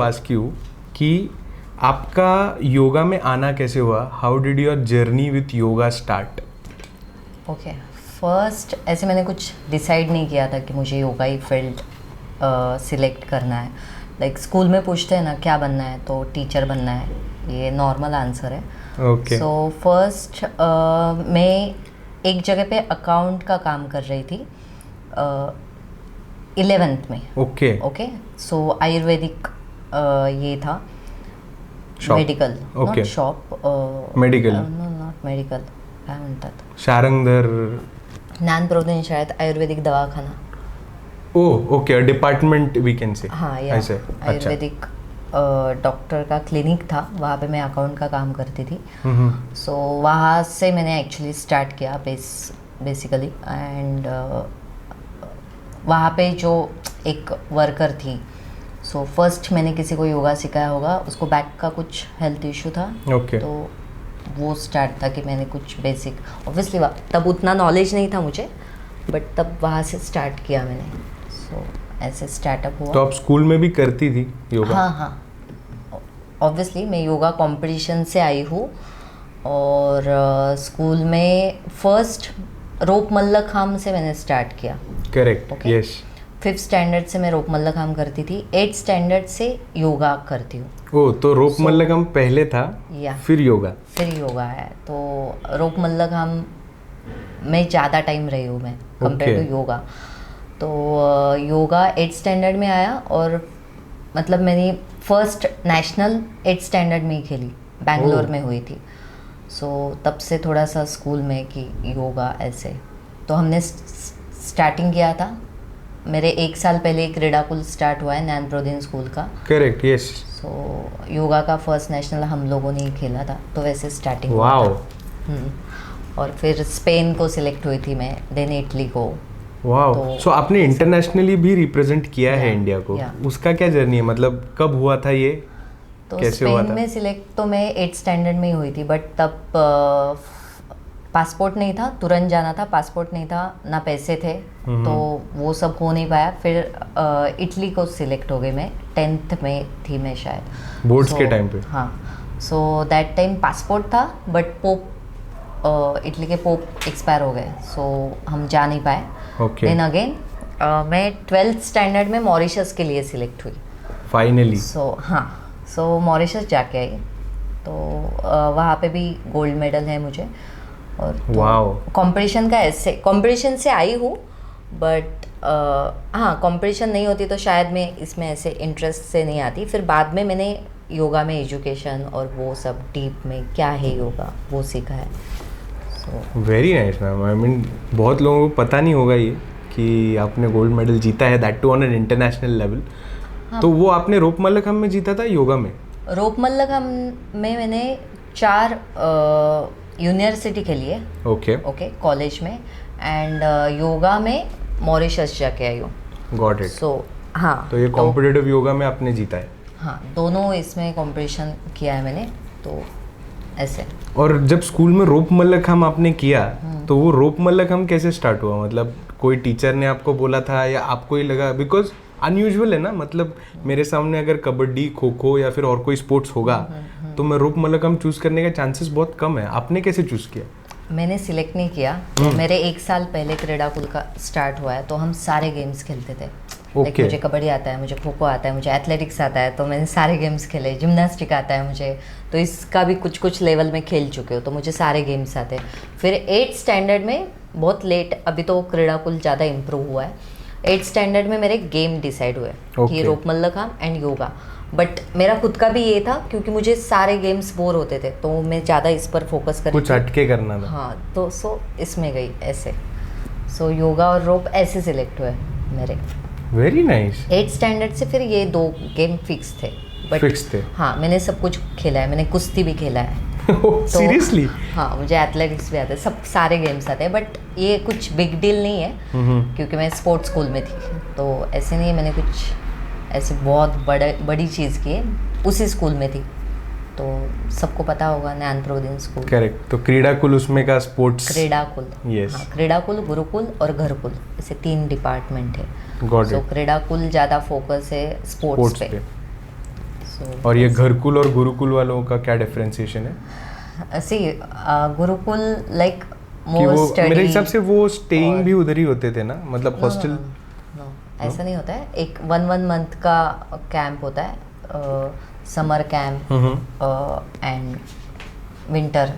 Ask you कि आपका योगा में आना कैसे हुआ, how did your journey with yoga start? Okay, first ऐसे मैंने कुछ डिसाइड नहीं किया था कि मुझे योगा ही फील्ड सिलेक्ट करना है. लाइक स्कूल में पूछते हैं ना क्या बनना है, तो टीचर बनना है, ये नॉर्मल आंसर है. ओके. सो फर्स्ट मैं एक जगह पे अकाउंट का काम कर रही थी 11th में. ओके. ओके, सो आयुर्वेदिक ये था. Shop. Medical, Okay. Not shop. Medical. No, not medical. काय म्हणतात, शारंगधर. ज्ञान प्रबोधिनी शाळेत आयुर्वेदिक दवाखाना. Oh okay, department we can say. हाँ, या ऐसे. अच्छा. आयुर्वेदिक डॉक्टर का क्लिनिक था, वहाँ पे मैं अकाउंट का काम करती थी. सो वहाँ से मैंने एक्चुअली स्टार्ट किया बेसिकली. एंड वहाँ पे जो एक वर्कर थी, सो फर्स्ट मैंने किसी को योगा सिखाया होगा, उसको बैक का कुछ हेल्थ इशू था. ओके. तो वो स्टार्ट था कि मैंने कुछ बेसिक, ऑब्वियसली तब उतना नॉलेज नहीं था मुझे, बट तब वहाँ से स्टार्ट किया मैंने. सो ऐसे स्टार्टअप हुआ. तो आप स्कूल में भी करती थी योगा? हाँ हाँ, ऑब्वियसली मैं योगा कंपटीशन से आई हूँ. और स्कूल में फर्स्ट रोप मल्लखांब से मैंने स्टार्ट किया. Correct. Okay. Yes. 5th standard से मैं रोप मल्लखांब करती थी. 8th स्टैंडर्ड से योगा करती हूँ. ओह, तो रोप मल्लखांब पहले था, या फिर योगा? फिर योगा है. तो रोप मल्लखांब में ज़्यादा टाइम रही हूँ मैं कंपेयर टू योगा. तो योगा 8th स्टैंडर्ड में आया, और मतलब मैंने फर्स्ट नेशनल 8th स्टैंडर्ड में ही खेली, बैंगलोर में हुई थी. सो तब से थोड़ा सा स्कूल में कि योगा ऐसे. तो हमने स्टार्टिंग किया था. मेरे 1 साल पहले क्रीडाकुल स्टार्ट हुआ है ज्ञान प्रबोधिनी स्कूल का. करेक्ट. यस. सो योगा का फर्स्ट नेशनल हम लोगों ने ही खेला था, तो वैसे स्टार्टिंग. वाओ. और फिर स्पेन को सिलेक्ट हुई थी मैं, देन इटली को. वाओ. सो आपने इंटरनेशनली भी रिप्रेजेंट किया है Yeah, इंडिया को. yeah. उसका क्या जर्नी है, मतलब कब हुआ था ये? तो कैसे हुआ स्पेन था? में सिलेक्ट तो मैं 8th स्टैंडर्ड में ही हुई थी, बट तब पासपोर्ट नहीं था, तुरंत जाना था. पासपोर्ट नहीं था, ना पैसे थे, तो वो सब हो नहीं पाया. फिर इटली को सिलेक्ट हो गई मैं. 10th में थी मैं शायद, बोर्ड्स के टाइम पे. हाँ. सो दैट टाइम पासपोर्ट था, बट पोप इटली के पोप एक्सपायर हो गए, सो हम जा नहीं पाए. ओके. देन अगेन मैं 12th स्टैंडर्ड में मॉरिशस के लिए सिलेक्ट हुई. फाइनली. सो मॉरिशस जाके आई. तो वहाँ पे भी गोल्ड मेडल है मुझे. और वाओ. कंपटीशन से आई हूँ, बट हाँ, कंपटीशन नहीं होती तो शायद मैं इसमें ऐसे इंटरेस्ट से नहीं आती. फिर बाद में मैंने योगा में एजुकेशन और वो सब डीप में क्या है योगा वो सीखा है. Very nice ma'am. I mean बहुत लोगों को पता नहीं होगा ये कि आपने गोल्ड मेडल जीता है, that too on an international level. तो वो आपने रोप मल्लखांब में जीता था, योगा में? रोप मल्लखांब में मैंने 4 यूनिवर्सिटी खेली है. ओके, कॉलेज में. एंड योगा में मॉरिशस जाके आई हूँ. Got it. सो हाँ, तो ये कॉम्पिटिटिव योगा में आपने जीता है? हाँ, दोनों इसमें कंपटीशन किया है मैंने, तो ऐसे. और जब स्कूल में रोप मल्लखांब आपने किया, तो वो रोप मल्लखांब कैसे स्टार्ट हुआ? मतलब कोई टीचर ने आपको बोला था या आपको ही लगा? बिकॉज अनयूजुअल है ना, मतलब मेरे सामने अगर कबड्डी, खो खो या फिर और कोई स्पोर्ट्स होगा तो मैं रोप मल्लखांब चूज करने का चांसेस बहुत कम है. आपने कैसे चूज किया? मैंने सिलेक्ट नहीं किया. तो मेरे 1 साल पहले क्रीडाकुल का स्टार्ट हुआ है, तो हम सारे गेम्स खेलते थे. Okay. मुझे कबड्डी आता है, मुझे खो खो आता है, मुझे एथलेटिक्स आता है, तो मैंने सारे गेम्स खेले. जिम्नास्टिक आता है मुझे, तो इसका भी कुछ कुछ लेवल में खेल चुके हो, तो मुझे सारे गेम्स आते हैं. फिर 8th स्टैंडर्ड में बहुत लेट, अभी तो क्रीडाकुल ज़्यादा इम्प्रूव हुआ है. 8th स्टैंडर्ड में मेरे गेम डिसाइड हुए कि रोप मल्लखांब एंड योगा. बट मेरा खुद का भी ये था, क्योंकि मुझे सारे गेम्स बोर होते थे, तो मैं ज़्यादा इस पर फोकस कर कुछ हटके करना था. हाँ, तो इसमें गई ऐसे. सो योगा और रोप ऐसे सिलेक्ट हुए मेरे. Very nice. 8th स्टैंडर्ड से फिर ये 2 गेम फिक्स थे. फिक्स थे? हाँ, मैंने सब कुछ खेला है. मैंने कुश्ती भी खेला है. सीरियसली? हाँ, मुझे एथलेटिक्स भी आते हैं, सब सारे गेम्स आते हैं. बट ये कुछ बिग डील नहीं है, क्योंकि मैं स्पोर्ट्स स्कूल में थी, तो ऐसे नहीं है मैंने कुछ ऐसे बहुत बड़ी चीज़ की है. उसी स्कूल में थी, तो सबको पता होगा ज्ञान प्रबोधिनी स्कूल. करेक्ट. तो क्रीडाकुल उसमें का स्पोर्ट्स? क्रीडाकुल. यस. हाँ, क्रीडाकुल, गुरुकुल और घरकुल, ऐसे 3 डिपार्टमेंट है. Got so it. क्रीडाकुल ज़्यादा फोकस है स्पोर्ट्स पे. और ये घरकुल और गुरुकुल वालों का क्या डिफरेंशिएशन है? सी गुरुकुल लाइक कि मोर वो स्टडी, मेरे हिसाब से वो स्टेइंग भी उधर ही होते थे ना, मतलब हॉस्टल? नो ऐसा नहीं होता है। एक 1 मंथ का कैंप होता है, समर कैंप एंड विंटर,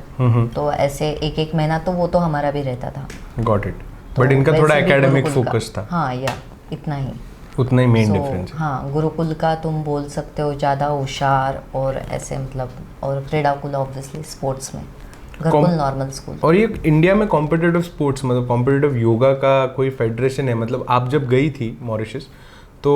तो ऐसे एक एक महीना तो वो तो हमारा भी रहता था। Got it. तो बट इनका थोड़ा वैसे भी एकेडमिक गुरुकुल का- फोकस था, हाँ या इतना ही। उतना ही मेन So, डिफरेंस है। हाँ, गुरुकुल का तुम बोल सकते हो ज़्यादा होशियार और ऐसे मतलब, और क्रीडाकुल ऑब्वियसली स्पोर्ट्स में, घरकुल नॉर्मल स्कूल। और ये इंडिया में कॉम्पिटिटिव स्पोर्ट्स मतलब कॉम्पिटिटिव योगा का कोई फेडरेशन है? मतलब आप जब गई थी मॉरिशस तो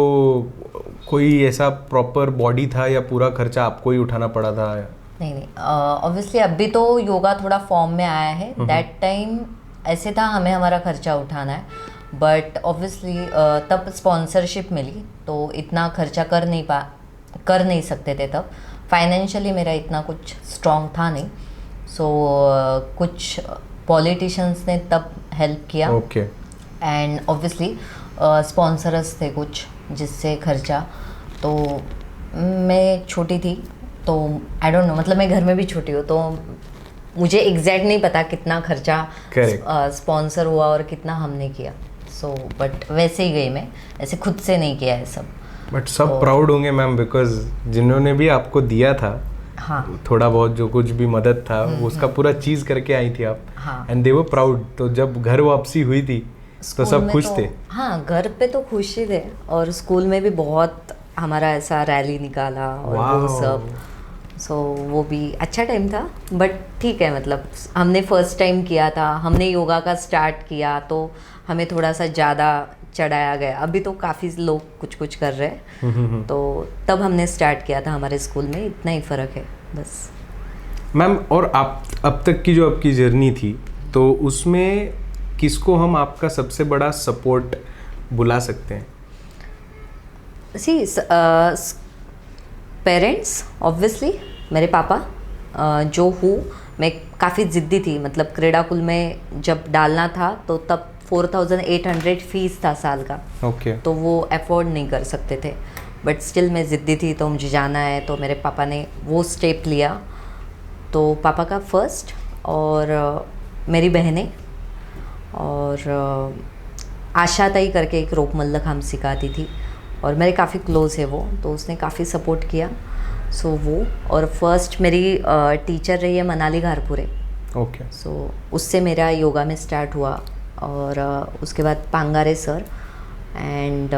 कोई ऐसा प्रॉपर बॉडी था या पूरा खर्चा आपको ही उठाना पड़ा था? नहीं नहीं, ऑब्वियसली अभी तो योगा थोड़ा फॉर्म में आया है, दैट टाइम ऐसे था हमें हमारा खर्चा उठाना है, बट ऑब्वियसली तब स्पॉन्सरशिप मिली तो इतना खर्चा कर नहीं सकते थे तब। फाइनेंशियली मेरा इतना कुछ स्ट्रॉन्ग था नहीं, सो कुछ पॉलिटिशियंस ने तब हेल्प किया। ओके। एंड ऑब्वियसली स्पॉन्सर्स थे कुछ जिससे खर्चा, तो मैं छोटी थी तो आई डोंट नो, मतलब मैं घर में भी छोटी हूँ तो मुझे एग्जैक्ट नहीं पता कितना खर्चा स्पॉन्सर हुआ और कितना हमने किया। सो बट वैसे ही गई मैं, ऐसे खुद से नहीं किया है सब। बट सब प्राउड होंगे मैम, बिकॉज जिन्होंने भी आपको दिया था हाँ थोड़ा बहुत जो कुछ भी मदद था वो उसका पूरा चीज करके आई थी आप, हाँ। And they were proud. तो जब घर वापसी हुई थी तो स्कूल सब में खुश तो- थे? हाँ, घर पे तो खुश ही थे, और स्कूल में भी बहुत हमारा ऐसा रैली निकाला और वो Wow. सब। सो वो भी अच्छा टाइम था, बट ठीक है, मतलब हमने फर्स्ट टाइम किया था, हमने योगा का स्टार्ट किया तो हमें थोड़ा सा ज़्यादा चढ़ाया गया। अभी तो काफ़ी लोग कुछ कुछ कर रहे हैं, तो तब हमने स्टार्ट किया था हमारे स्कूल में, इतना ही फ़र्क है बस। मैम, और आप अब तक की जो आपकी जर्नी थी तो उसमें किसको हम आपका सबसे बड़ा सपोर्ट बुला सकते हैं? सी पेरेंट्स ऑब्वियसली, मेरे पापा जो हूँ मैं काफ़ी ज़िद्दी थी, मतलब क्रीडाकुल में जब डालना था तो तब 4800 फीस था साल का। ओके। तो वो अफोर्ड नहीं कर सकते थे, बट स्टिल मैं ज़िद्दी थी तो मुझे जाना है, तो मेरे पापा ने वो स्टेप लिया। तो पापा का फर्स्ट, और मेरी बहनें, और आशा ताई करके एक रोप मल्लख हम सिखाती थी और मेरे काफ़ी क्लोज़ है वो, तो उसने काफ़ी सपोर्ट किया। सो वो, और फर्स्ट मेरी टीचर रही है मनाली घारपुरे। ओके। सो उससे मेरा योगा में स्टार्ट हुआ, और उसके बाद पांगारे सर, एंड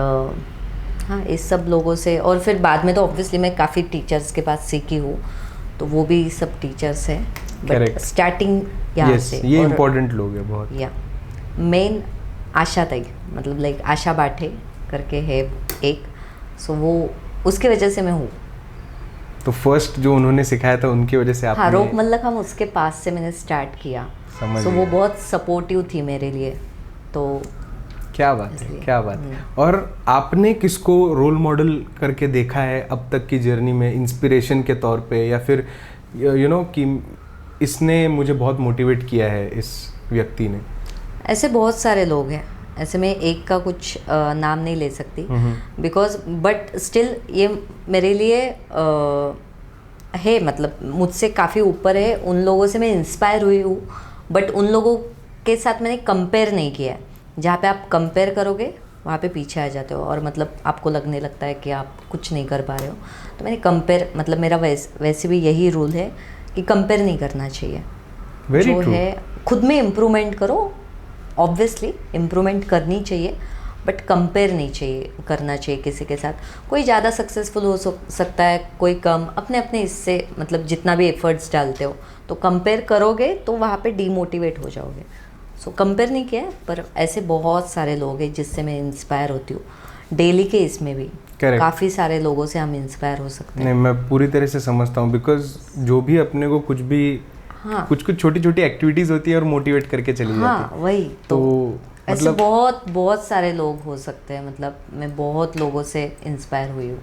हाँ इस सब लोगों से। और फिर बाद में तो ऑब्वियसली मैं काफ़ी टीचर्स के पास सीखी हूँ, तो वो भी सब टीचर्स हैं, बट Correct. स्टार्टिंग यहाँ Yes, से। ये और इम्पोर्टेंट लोग हैं बहुत। या मेन आशा ताई, मतलब लाइक आशा बाठे करके है एक, सो वो उसकी वजह से मैं हूँ। तो फर्स्ट जो उन्होंने सिखाया था उनकी वजह से हाँ, आपने? रोप मल्लख हम उसके पास से मैंने स्टार्ट किया, समझ सो वो गया। बहुत सपोर्टिव थी मेरे लिए। तो क्या बात है, इसलिए। क्या बात है। और आपने किसको रोल मॉडल करके देखा है अब तक की जर्नी में, इंस्पिरेशन के तौर पे, या फिर यू नो कि इसने मुझे बहुत मोटिवेट किया है इस व्यक्ति ने? ऐसे बहुत सारे लोग हैं, ऐसे मैं एक का कुछ नाम नहीं ले सकती, बिकॉज बट स्टिल ये मेरे लिए है, मतलब मुझसे काफ़ी ऊपर है। उन लोगों से मैं इंस्पायर हुई हूँ, बट उन लोगों के साथ मैंने कंपेयर नहीं किया है। जहाँ पे आप कंपेयर करोगे वहाँ पे पीछे आ जाते हो, और मतलब आपको लगने लगता है कि आप कुछ नहीं कर पा रहे हो। तो मैंने कंपेयर, मतलब मेरा वैसे भी यही रूल है कि कंपेयर नहीं करना चाहिए। Very जो true. है खुद में इम्प्रूवमेंट करो, ऑब्वियसली इम्प्रूवमेंट करनी चाहिए, बट कंपेयर नहीं चाहिए करना चाहिए किसी के साथ। कोई ज़्यादा सक्सेसफुल हो सकता है, कोई कम, अपने अपने इससे मतलब जितना भी एफर्ट्स डालते हो, तो कंपेयर करोगे तो वहाँ पे डीमोटिवेट हो जाओगे। सो कंपेयर नहीं किया है, पर ऐसे बहुत सारे लोग हैं जिससे मैं इंस्पायर होती हूँ डेली के इसमें भी। Correct. काफ़ी सारे लोगों से हम इंस्पायर हो सकते हैं। नहीं, मैं पूरी तरह से समझता हूँ, बिकॉज जो भी अपने को कुछ भी हाँ कुछ कुछ छोटी छोटी एक्टिविटीज होती है और मोटिवेट करके चली जाती हाँ, है। वही तो ऐसे मतलब बहुत बहुत सारे लोग हो सकते हैं, मतलब मैं बहुत लोगों से इंस्पायर हुई हूँ।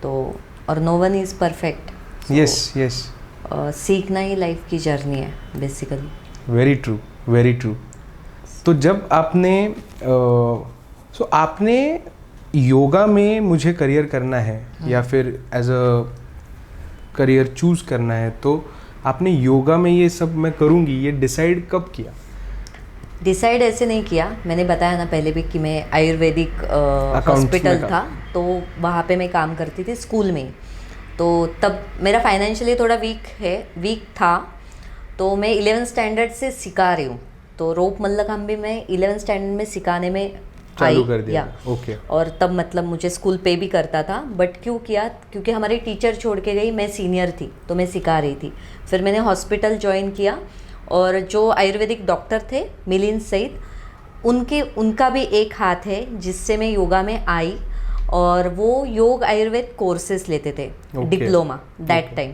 तो और no one is perfect. Yes yes, सीखना ही लाइफ की जर्नी है basically. Very true, very true. तो जब आपने आपने योगा में मुझे करियर करना है या फिर एज अ करियर चूज करना है, तो आपने योगा में ये सब मैं करूँगी ये डिसाइड कब किया? डिसाइड ऐसे नहीं किया, मैंने बताया ना पहले भी कि मैं आयुर्वेदिक हॉस्पिटल था, तो वहाँ पे मैं काम करती थी स्कूल में ही। तो तब मेरा फाइनेंशियली थोड़ा वीक था, तो मैं 11th स्टैंडर्ड से सिखा रही हूँ। तो रोप मल्लखांब भी मैं 11th स्टैंडर्ड में सिखाने में चालू कर दिया। ओके। और तब मतलब मुझे स्कूल पे भी करता था, बट क्यों किया, क्योंकि हमारी टीचर छोड़ के गई, मैं सीनियर थी तो मैं सिखा रही थी। फिर मैंने हॉस्पिटल ज्वाइन किया, और जो आयुर्वेदिक डॉक्टर थे मिलिंद सईद, उनका भी एक हाथ है जिससे मैं योगा में आई, और वो योग आयुर्वेद कोर्सेज लेते थे, डिप्लोमा दैट टाइम।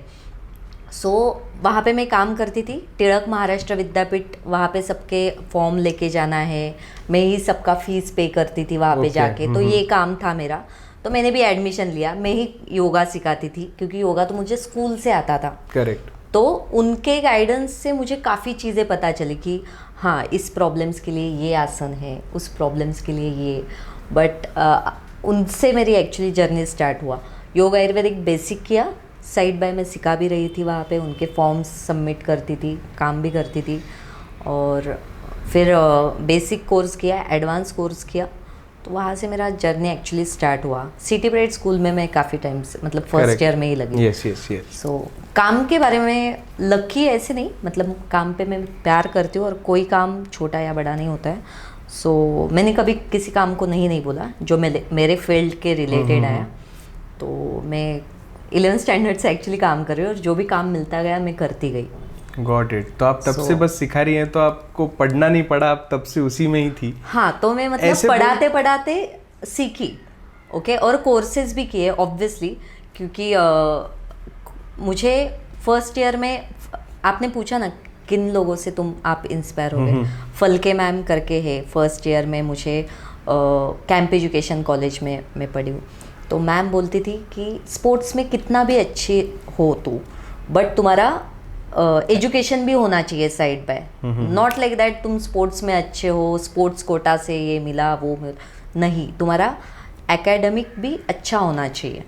सो वहाँ पे मैं काम करती थी, टिळक महाराष्ट्र विद्यापीठ, वहाँ पे सबके फॉर्म लेके जाना है, मैं ही सबका फीस पे करती थी वहाँ पे जाके, तो ये काम था मेरा। तो मैंने भी एडमिशन लिया, मैं ही योगा सिखाती थी, क्योंकि योगा तो मुझे स्कूल से आता था। करेक्ट। तो उनके गाइडेंस से मुझे काफ़ी चीज़ें पता चली कि हाँ, इस प्रॉब्लम्स के लिए ये आसन है, उस प्रॉब्लम्स के लिए ये, बट उनसे मेरी एक्चुअली जर्नी स्टार्ट हुआ। योग आयुर्वेदिक बेसिक किया, साइड बाय मैं सिखा भी रही थी वहाँ पे, उनके फॉर्म्स सबमिट करती थी, काम भी करती थी, और फिर बेसिक कोर्स किया, एडवांस कोर्स किया। तो वहाँ से मेरा जर्नी एक्चुअली स्टार्ट हुआ। सिटी ब्राइट स्कूल में मैं काफ़ी टाइम से, मतलब फर्स्ट ईयर में ही लगी। Yes yes yes. सो काम के बारे में लकी ऐसे नहीं, मतलब काम पे मैं प्यार करती हूँ, और कोई काम छोटा या बड़ा नहीं होता है। सो मैंने कभी किसी काम को नहीं बोला जो मेरे फील्ड के रिलेटेड आया। तो मैं 11th स्टैंडर्ड से एक्चुअली काम कर रही हूँ, और जो भी काम मिलता गया मैं करती गई। Got it. तो आप तब से बस सिखा रही हैं, तो आपको पढ़ना नहीं पड़ा, आप तब से उसी में ही थी? हाँ, तो मैं मतलब पढ़ाते पढ़ाते सीखी, ओके, और कोर्सेज भी किए ऑब्वियसली, क्योंकि मुझे फर्स्ट ईयर में, आपने पूछा ना किन लोगों से आप इंस्पायर हो गए, फलके मैम करके है, फर्स्ट ईयर में मुझे कैंप एजुकेशन कॉलेज में मैं पढ़ी हूँ। तो मैम बोलती थी कि स्पोर्ट्स में कितना भी अच्छी हो तू, बट तुम्हारा एजुकेशन भी होना चाहिए side by, not like that तुम स्पोर्ट्स में अच्छे हो, स्पोर्ट्स कोटा से ये मिला वो नहीं, तुम्हारा एकेडमिक भी अच्छा होना चाहिए।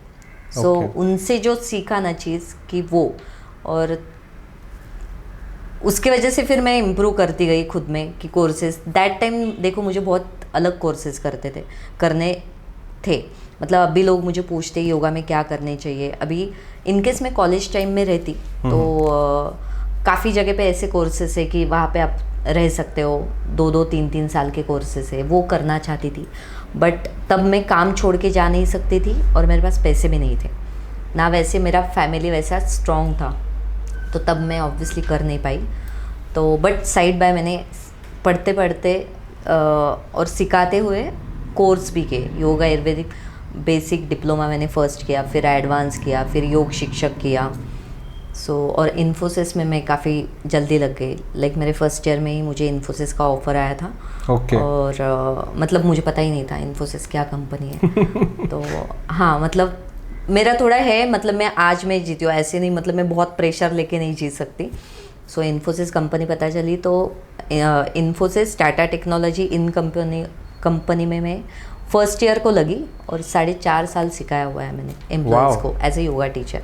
सो उनसे जो सीखा ना चीज़ कि वो, और उसके वजह से फिर मैं इम्प्रूव करती गई खुद में कि कोर्सेज दैट टाइम देखो मुझे बहुत अलग कोर्सेज करने थे। मतलब अभी लोग मुझे पूछते हैं योगा में क्या करने चाहिए। अभी इनकेस मैं कॉलेज टाइम में रहती तो काफ़ी जगह पे ऐसे कोर्सेस है कि वहाँ पे आप रह सकते हो, 2-2, 3-3 साल के कोर्सेस है, वो करना चाहती थी। बट तब मैं काम छोड़ के जा नहीं सकती थी, और मेरे पास पैसे भी नहीं थे ना, वैसे मेरा फैमिली वैसा स्ट्रॉन्ग था, तो तब मैं ऑब्वियसली कर नहीं पाई। तो बट साइड बाय मैंने पढ़ते पढ़ते और सिखाते हुए कोर्स भी किए। योगा आयुर्वेदिक बेसिक डिप्लोमा मैंने फर्स्ट किया, फिर एडवांस किया, फिर योग शिक्षक किया। और इन्फोसिस में मैं काफ़ी जल्दी लग गई, लाइक मेरे फर्स्ट ईयर में ही मुझे इन्फोसिस का ऑफ़र आया था। और मतलब मुझे पता ही नहीं था इन्फोसिस क्या कंपनी है। तो हाँ, मतलब मेरा थोड़ा है, मतलब मैं आज में जीती हूँ ऐसे नहीं, मतलब मैं बहुत प्रेशर लेके नहीं जी सकती। इन्फोसिस कंपनी पता चली, तो Infosys Tata technology in company में मैं फर्स्ट ईयर को लगी, और 4.5 साल सिखाया हुआ है मैंने एम्प्लॉयज़ को एज ए योगा टीचर।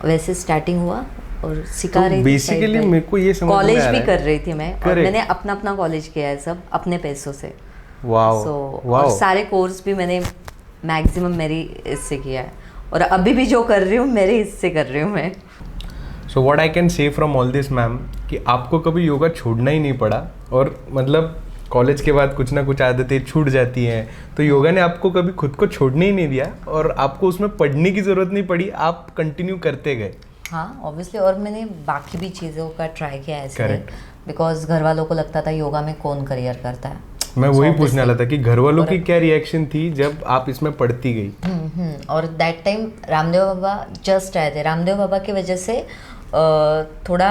वैसे स्टार्टिंग हुआ और सिखा रही थी। बेसिकली मेरे को ये समझ में आ रहा है, कॉलेज भी कर रही थी मैं, और मैंने अपना कॉलेज किया है सब अपने पैसों से। और सारे कोर्स भी मैंने मैक्सिमम मेरी इससे किया है, और अभी भी जो कर रही हूँ मेरे हिस्से कर रही हूँ मैं। So what I can say from all this ma'am, कि आपको कभी योगा छोड़ना ही नहीं पड़ा, और मतलब कॉलेज के बाद कुछ ना कुछ आदतें छूट जाती हैं, तो योगा ने आपको कभी खुद को छोड़ने ही नहीं दिया, और आपको उसमें पढ़ने की ज़रूरत नहीं पड़ी, आप कंटिन्यू करते गए। हाँ ऑब्वियसली, और मैंने बाकी भी चीज़ों का ट्राई किया ऐसे, बिकॉज घर वालों को लगता था योगा में कौन करियर करता है। मैं वही पूछने वाला था कि घर वालों की क्या रिएक्शन थी जब आप इसमें पढ़ती गई। और that time Ramdev Baba just आए थे, रामदेव बाबा की वजह से थोड़ा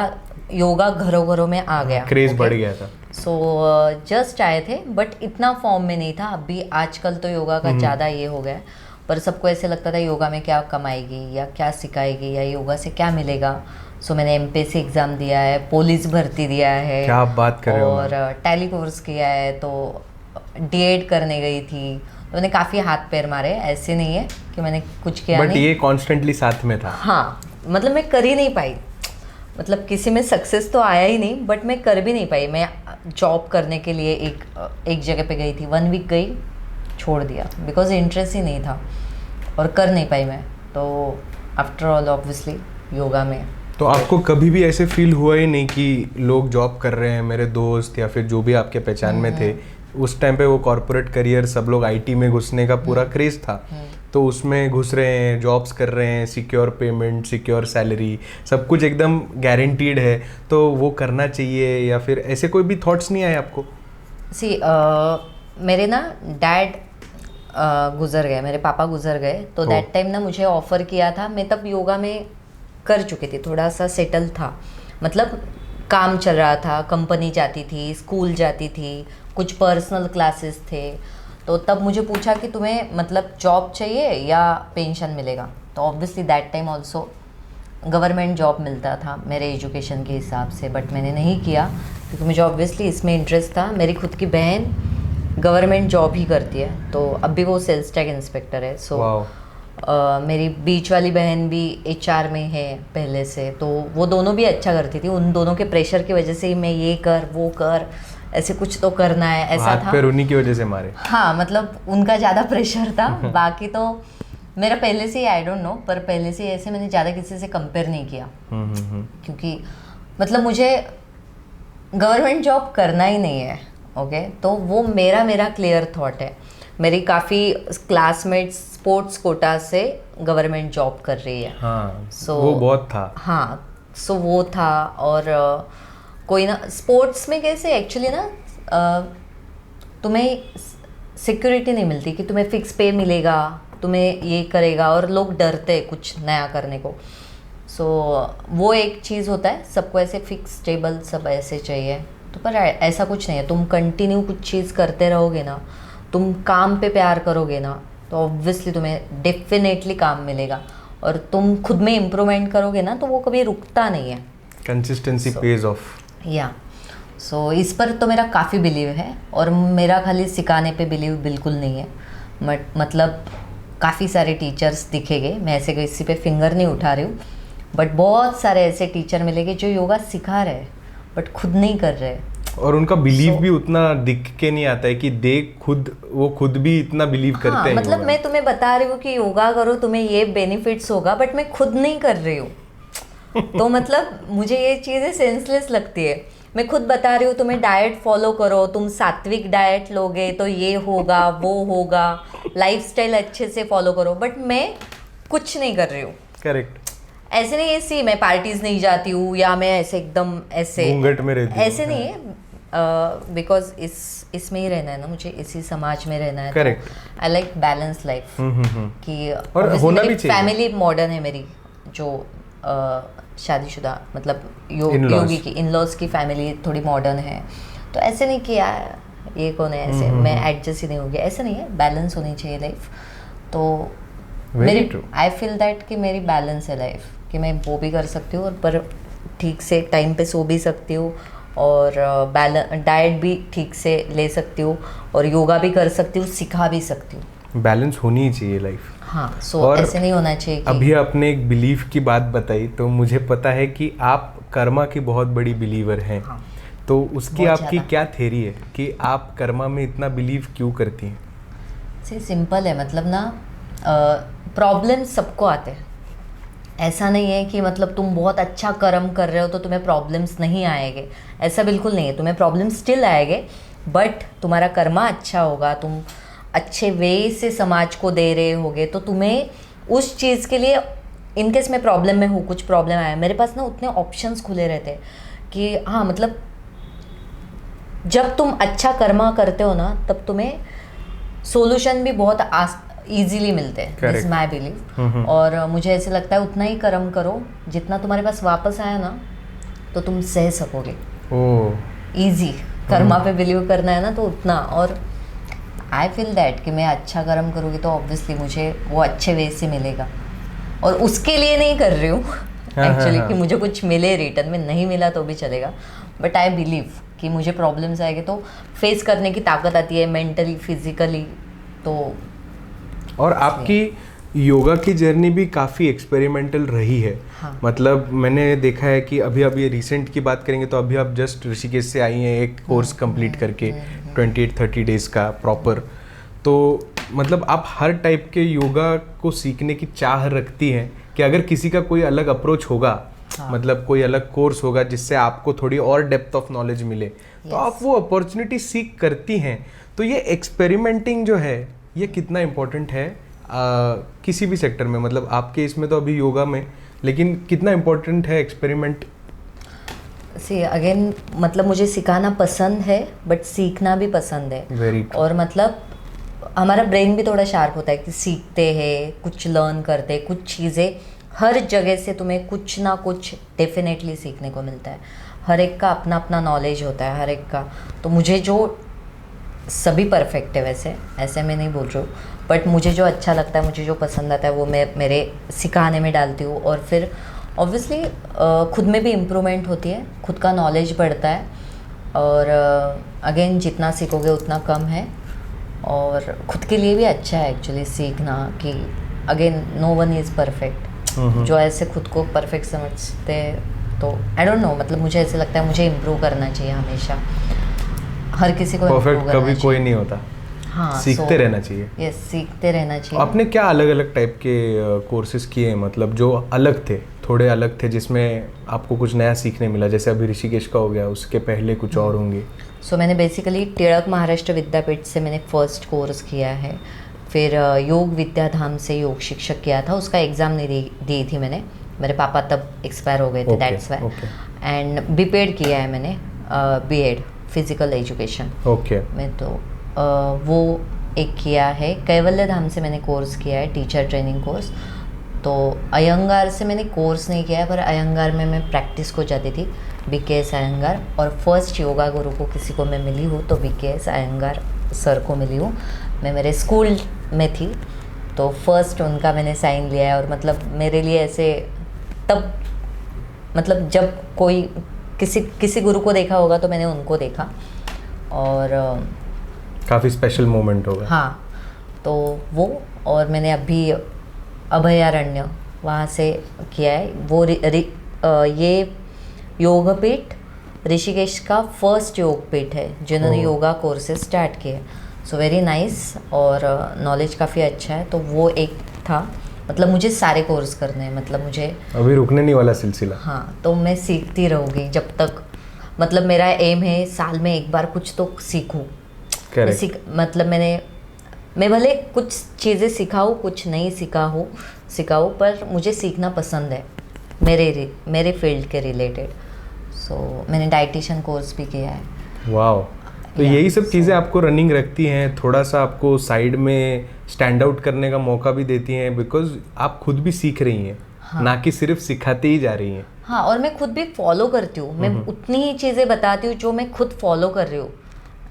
योगा घरों घरों में आ गया, क्रेज बढ़ गया था। जस्ट आए थे, बट इतना फॉर्म में नहीं था। अभी आजकल तो योगा का ज़्यादा ये हो गया, पर सबको ऐसे लगता था योगा में क्या कमाएगी या क्या सिखाएगी या योगा से क्या मिलेगा। मैंने MPSC एग्ज़ाम दिया है, पुलिस भर्ती दिया है, क्या आप बात कर रहे हो, और टैली कोर्स किया है, तो D.Ed करने गई थी। तो मैंने काफ़ी हाथ पैर मारे, ऐसे नहीं है कि मैंने कुछ किया बट नहीं। ये कॉन्स्टेंटली साथ में था। हाँ, मतलब मैं कर ही नहीं पाई, मतलब किसी में सक्सेस तो आया ही नहीं, बट मैं कर भी नहीं पाई। मैं जॉब करने के लिए एक जगह पे गई थी, 1 वीक गई, छोड़ दिया बिकॉज इंटरेस्ट ही नहीं था और कर नहीं पाई मैं। तो आफ्टर ऑल ऑब्वियसली योगा में। तो आपको कभी भी ऐसे फील हुआ ही नहीं कि लोग जॉब कर रहे हैं, मेरे दोस्त या फिर जो भी आपके पहचान में थे उस टाइम पे, वो कॉर्पोरेट करियर, सब लोग आईटी में घुसने का पूरा क्रेज था, तो उसमें घुस रहे हैं, जॉब्स कर रहे हैं, सिक्योर पेमेंट, सिक्योर सैलरी, सब कुछ एकदम गारंटीड है, तो वो करना चाहिए, या फिर ऐसे कोई भी थॉट्स नहीं आए आपको? मेरे ना डैड गुजर गए, मेरे पापा गुजर गए, तो दैट टाइम ना मुझे ऑफ़र किया था, मैं तब योगा में कर चुकी थी, थोड़ा सा सेटल था, मतलब काम चल रहा था, कंपनी जाती थी, स्कूल जाती थी, कुछ पर्सनल क्लासेस थे। तो तब मुझे पूछा कि तुम्हें मतलब जॉब चाहिए या पेंशन मिलेगा, तो obviously that time also government job मिलता था मेरे एजुकेशन के हिसाब से, बट मैंने नहीं किया क्योंकि मुझे ऑब्वियसली इसमें इंटरेस्ट था। मेरी खुद की बहन गवर्नमेंट जॉब ही करती है, तो अब भी वो सेल्स टैग इंस्पेक्टर है। सो मेरी बीच वाली बहन भी एचआर में है पहले से, तो वो दोनों भी अच्छा करती थी। उन दोनों के प्रेशर की वजह से ही मैं ये कर वो कर, ऐसे कुछ तो करना है, ऐसा हाथ था। पैर उन्हीं की वजह से मारे। हाँ, मतलब उनका ज़्यादा प्रेशर था। बाकी तो मेरा पहले से ही, आई डोंट नो, पर पहले से ऐसे मैंने ज़्यादा किसी से कंपेयर नहीं किया, क्योंकि मतलब मुझे गवर्नमेंट जॉब करना ही नहीं है। ओके, तो वो मेरा क्लियर थॉट है। मेरी काफ़ी क्लासमेट्स स्पोर्ट्स कोटा से गवर्नमेंट जॉब कर रही है। हाँ, So, वो बहुत था। हाँ, सो वो था। और कोई ना स्पोर्ट्स में कैसे एक्चुअली ना तुम्हें सिक्योरिटी नहीं मिलती कि तुम्हें फिक्स पे मिलेगा, तुम्हें ये करेगा, और लोग डरते हैं कुछ नया करने को। सो वो एक चीज़ होता है, सबको ऐसे फिक्स स्टेबल सब ऐसे चाहिए, तो पर ऐसा कुछ नहीं है। तुम कंटिन्यू कुछ चीज़ करते रहोगे ना, तुम काम पे प्यार करोगे ना, तो ऑब्वियसली तुम्हें डेफिनेटली काम मिलेगा, और तुम खुद में इम्प्रूवमेंट करोगे ना, तो वो कभी रुकता नहीं है। Consistency page of. या सो इस पर तो मेरा काफ़ी बिलीव है, और मेरा खाली सिखाने पे बिलीव बिल्कुल नहीं है। मतलब काफ़ी सारे टीचर्स दिखेंगे, मैं ऐसे किसी पे फिंगर नहीं उठा रही हूँ, बट बहुत सारे ऐसे टीचर मिलेंगे जो योगा सिखा रहे हैं बट खुद नहीं कर रहे, और उनका बिलीव भी उतना दिख के नहीं आता है कि वो खुद भी इतना बिलीव करते हैं। मतलब मैं तुम्हें बता रही हूँ कि योगा करो, तुम्हें ये बेनिफिट्स होगा, बट मैं खुद नहीं कर रही हूँ। तो मतलब मुझे ये चीज़ें सेंसलेस लगती है। मैं खुद बता रही हूँ तुम्हें डाइट फॉलो करो, तुम सात्विक डाइट लोगे तो ये होगा वो होगा, लाइफस्टाइल अच्छे से फॉलो करो, बट मैं कुछ नहीं कर रही हूँ। करेक्ट। ऐसे नहीं है सी मैं पार्टीज नहीं जाती हूँ, या मैं ऐसे एकदम ऐसे घूंघट में रहती हूँ, ऐसे नहीं है, बिकॉज इसमें ही रहना है ना, मुझे इसी समाज में रहना है। Correct. I like balance life, कि और होना भी चाहिए। फैमिली मॉडर्न है मेरी, जो शादीशुदा मतलब योगी की इन-लॉज की फैमिली थोड़ी मॉडर्न है, तो ऐसे नहीं किया ये कौन है, ऐसे मैं एडजस्ट ही नहीं हो गया, ऐसा नहीं है, बैलेंस होनी चाहिए लाइफ। तो मेरी आई फील दैट कि मेरी बैलेंस है लाइफ, कि मैं वो भी कर सकती हूँ, और पर ठीक से टाइम पे सो भी सकती हूँ, और डाइट भी ठीक से ले सकती हूँ, और योगा भी कर सकती हूँ, सिखा भी सकती हूँ। बैलेंस होनी ही चाहिए लाइफ। हाँ, सो ऐसे नहीं होना चाहिए कि अभी आपने एक बिलीफ की बात बताई, तो मुझे पता है कि आप कर्मा की बहुत बड़ी बिलीवर हैं। हाँ, तो उसकी आपकी क्या थ्योरी है कि आप कर्मा में इतना बिलीव क्यों करती हैं? सिंपल है, मतलब ना प्रॉब्लम सबको आते हैं। ऐसा नहीं है कि मतलब तुम बहुत अच्छा कर्म कर रहे हो तो तुम्हें प्रॉब्लम्स नहीं आएंगे, ऐसा बिल्कुल नहीं है। तुम्हें प्रॉब्लम्स स्टिल आएंगे, बट तुम्हारा कर्मा अच्छा होगा, तुम अच्छे वे से समाज को दे रहे होगे, तो तुम्हें उस चीज़ के लिए, इनकेस मैं प्रॉब्लम में हूँ, कुछ प्रॉब्लम आया, मेरे पास ना उतने ऑप्शंस खुले रहते हैं कि हाँ, मतलब जब तुम अच्छा कर्मा करते हो ना, तब तुम्हें सोल्यूशन भी बहुत ईजीली मिलते हैं, दिस माई बिलीव। और मुझे ऐसे लगता है उतना ही कर्म करो जितना तुम्हारे पास वापस आया ना, तो तुम सह सकोगे। ईजी कर्मा पे बिलीव करना है ना, तो उतना। और आई फील दैट कि मैं अच्छा कर्म करूँगी तो ऑब्वियसली मुझे वो अच्छे वे से मिलेगा, और उसके लिए नहीं कर रही हूँ एक्चुअली कि मुझे कुछ मिले रिटर्न में, नहीं मिला तो भी चलेगा, बट आई बिलीव कि मुझे प्रॉब्लम्स आएंगे तो फेस करने की ताकत आती है, मेंटली फिजिकली तो और आपकी योगा की जर्नी भी काफ़ी एक्सपेरिमेंटल रही है। हाँ। मतलब मैंने देखा है कि अभी अभी रिसेंट की बात करेंगे तो अभी आप जस्ट ऋषिकेश से आई हैं एक कोर्स कंप्लीट करके 28-30 डेज का प्रॉपर। तो मतलब आप हर टाइप के योगा को सीखने की चाह रखती हैं कि अगर किसी का कोई अलग अप्रोच होगा, मतलब कोई अलग कोर्स होगा जिससे आपको थोड़ी और डेप्थ ऑफ नॉलेज मिले, तो आप वो अपॉर्चुनिटी सीख करती हैं। तो ये एक्सपेरिमेंटिंग जो है ये कितना इम्पोर्टेंट है किसी भी सेक्टर में, मतलब आपके इसमें तो अभी योगा में, लेकिन कितना इम्पोर्टेंट है एक्सपेरिमेंट? सी अगेन मतलब मुझे सिखाना पसंद है बट सीखना भी पसंद है। Very true. और मतलब हमारा ब्रेन भी थोड़ा शार्प होता है कि सीखते हैं, कुछ लर्न करते हैं, कुछ चीज़ें हर जगह से तुम्हें कुछ ना कुछ डेफिनेटली सीखने को मिलता है। हर एक का अपना अपना नॉलेज होता है हर एक का। तो मुझे जो सभी परफेक्ट है वैसे, ऐसे मैं नहीं बोल रही हूँ, बट मुझे जो अच्छा लगता है, मुझे जो पसंद आता है वो मैं मेरे सिखाने में डालती हूँ। और फिर ऑब्वियसली खुद में भी इम्प्रूवमेंट होती है, खुद का नॉलेज बढ़ता है। और अगेन जितना सीखोगे उतना कम है, और खुद के लिए भी अच्छा है एक्चुअली सीखना कि again no one is perfect. जो ऐसे खुद को परफेक्ट समझते हैं तो आई डोंट नो, मतलब मुझे ऐसे लगता है मुझे इम्प्रूव करना चाहिए हमेशा। हर किसी को परफेक्ट कभी कोई नहीं होता। हाँ, सीखते रहना चाहिए। यस, सीखते रहना चाहिए। आपने क्या अलग अलग टाइप के कोर्सेज किए हैं, मतलब जो अलग थे, थोड़े अलग थे, जिसमें आपको कुछ नया सीखने मिला? जैसे अभी ऋषिकेश का हो गया, उसके पहले कुछ और होंगे। सो मैंने बेसिकली टिळक महाराष्ट्र विद्यापीठ से मैंने फर्स्ट कोर्स किया है। फिर योग विद्याधाम से योग शिक्षक किया था, उसका एग्ज़ाम नहीं दी थी मैंने, मेरे पापा तब एक्सपायर हो गए थे, दैट्स वाई। एंड बीपेड किया है मैंने, बीएड फिजिकल एजुकेशन में। तो वो एक किया है। कैवल्य धाम से मैंने कोर्स किया है, टीचर ट्रेनिंग कोर्स। तो अयंगार से मैंने कोर्स नहीं किया है, पर अयंगार में मैं प्रैक्टिस को जाती थी, BKS अयंगार। और फर्स्ट योगा गुरु को किसी को मैं मिली हूँ तो BKS अयंगार सर को मिली हूँ। मैं मेरे स्कूल में थी तो फर्स्ट उनका मैंने साइन लिया है। और मतलब मेरे लिए ऐसे तब, मतलब जब कोई किसी गुरु को देखा होगा तो मैंने उनको देखा, और काफ़ी स्पेशल मोमेंट होगा। हाँ, तो वो। और मैंने अभी अभयारण्य वहाँ से किया है। वो ये योगपीठ ऋषिकेश का फर्स्ट योगपीठ है जिन्होंने योगा कोर्सेज स्टार्ट किए। सो वेरी नाइस, और नॉलेज काफ़ी अच्छा है। तो वो एक था, मतलब मुझे सारे कोर्स करने हैं, मतलब मुझे अभी रुकने नहीं वाला सिलसिला। हाँ, तो मैं सीखती रहूँगी जब तक, मतलब मेरा एम है साल में एक बार कुछ तो सीखूँ। मतलब मैं भले कुछ चीज़ें सिखाऊँ, कुछ नहीं सिखाऊँ, पर मुझे सीखना पसंद है मेरे फील्ड के रिलेटेड। सो मैंने डाइटिशियन कोर्स भी किया है। वाओ। तो यही सब चीज़ें आपको रनिंग रखती हैं, थोड़ा सा आपको साइड में स्टैंड आउट करने का मौका भी देती हैं, बिकॉज आप खुद भी सीख रही हैं। हाँ। ना कि सिर्फ सिखाते ही जा रही हैं। हाँ, और मैं खुद भी फॉलो करती हूँ। मैं उतनी ही चीज़ें बताती हूँ जो मैं खुद फॉलो कर रही हूँ।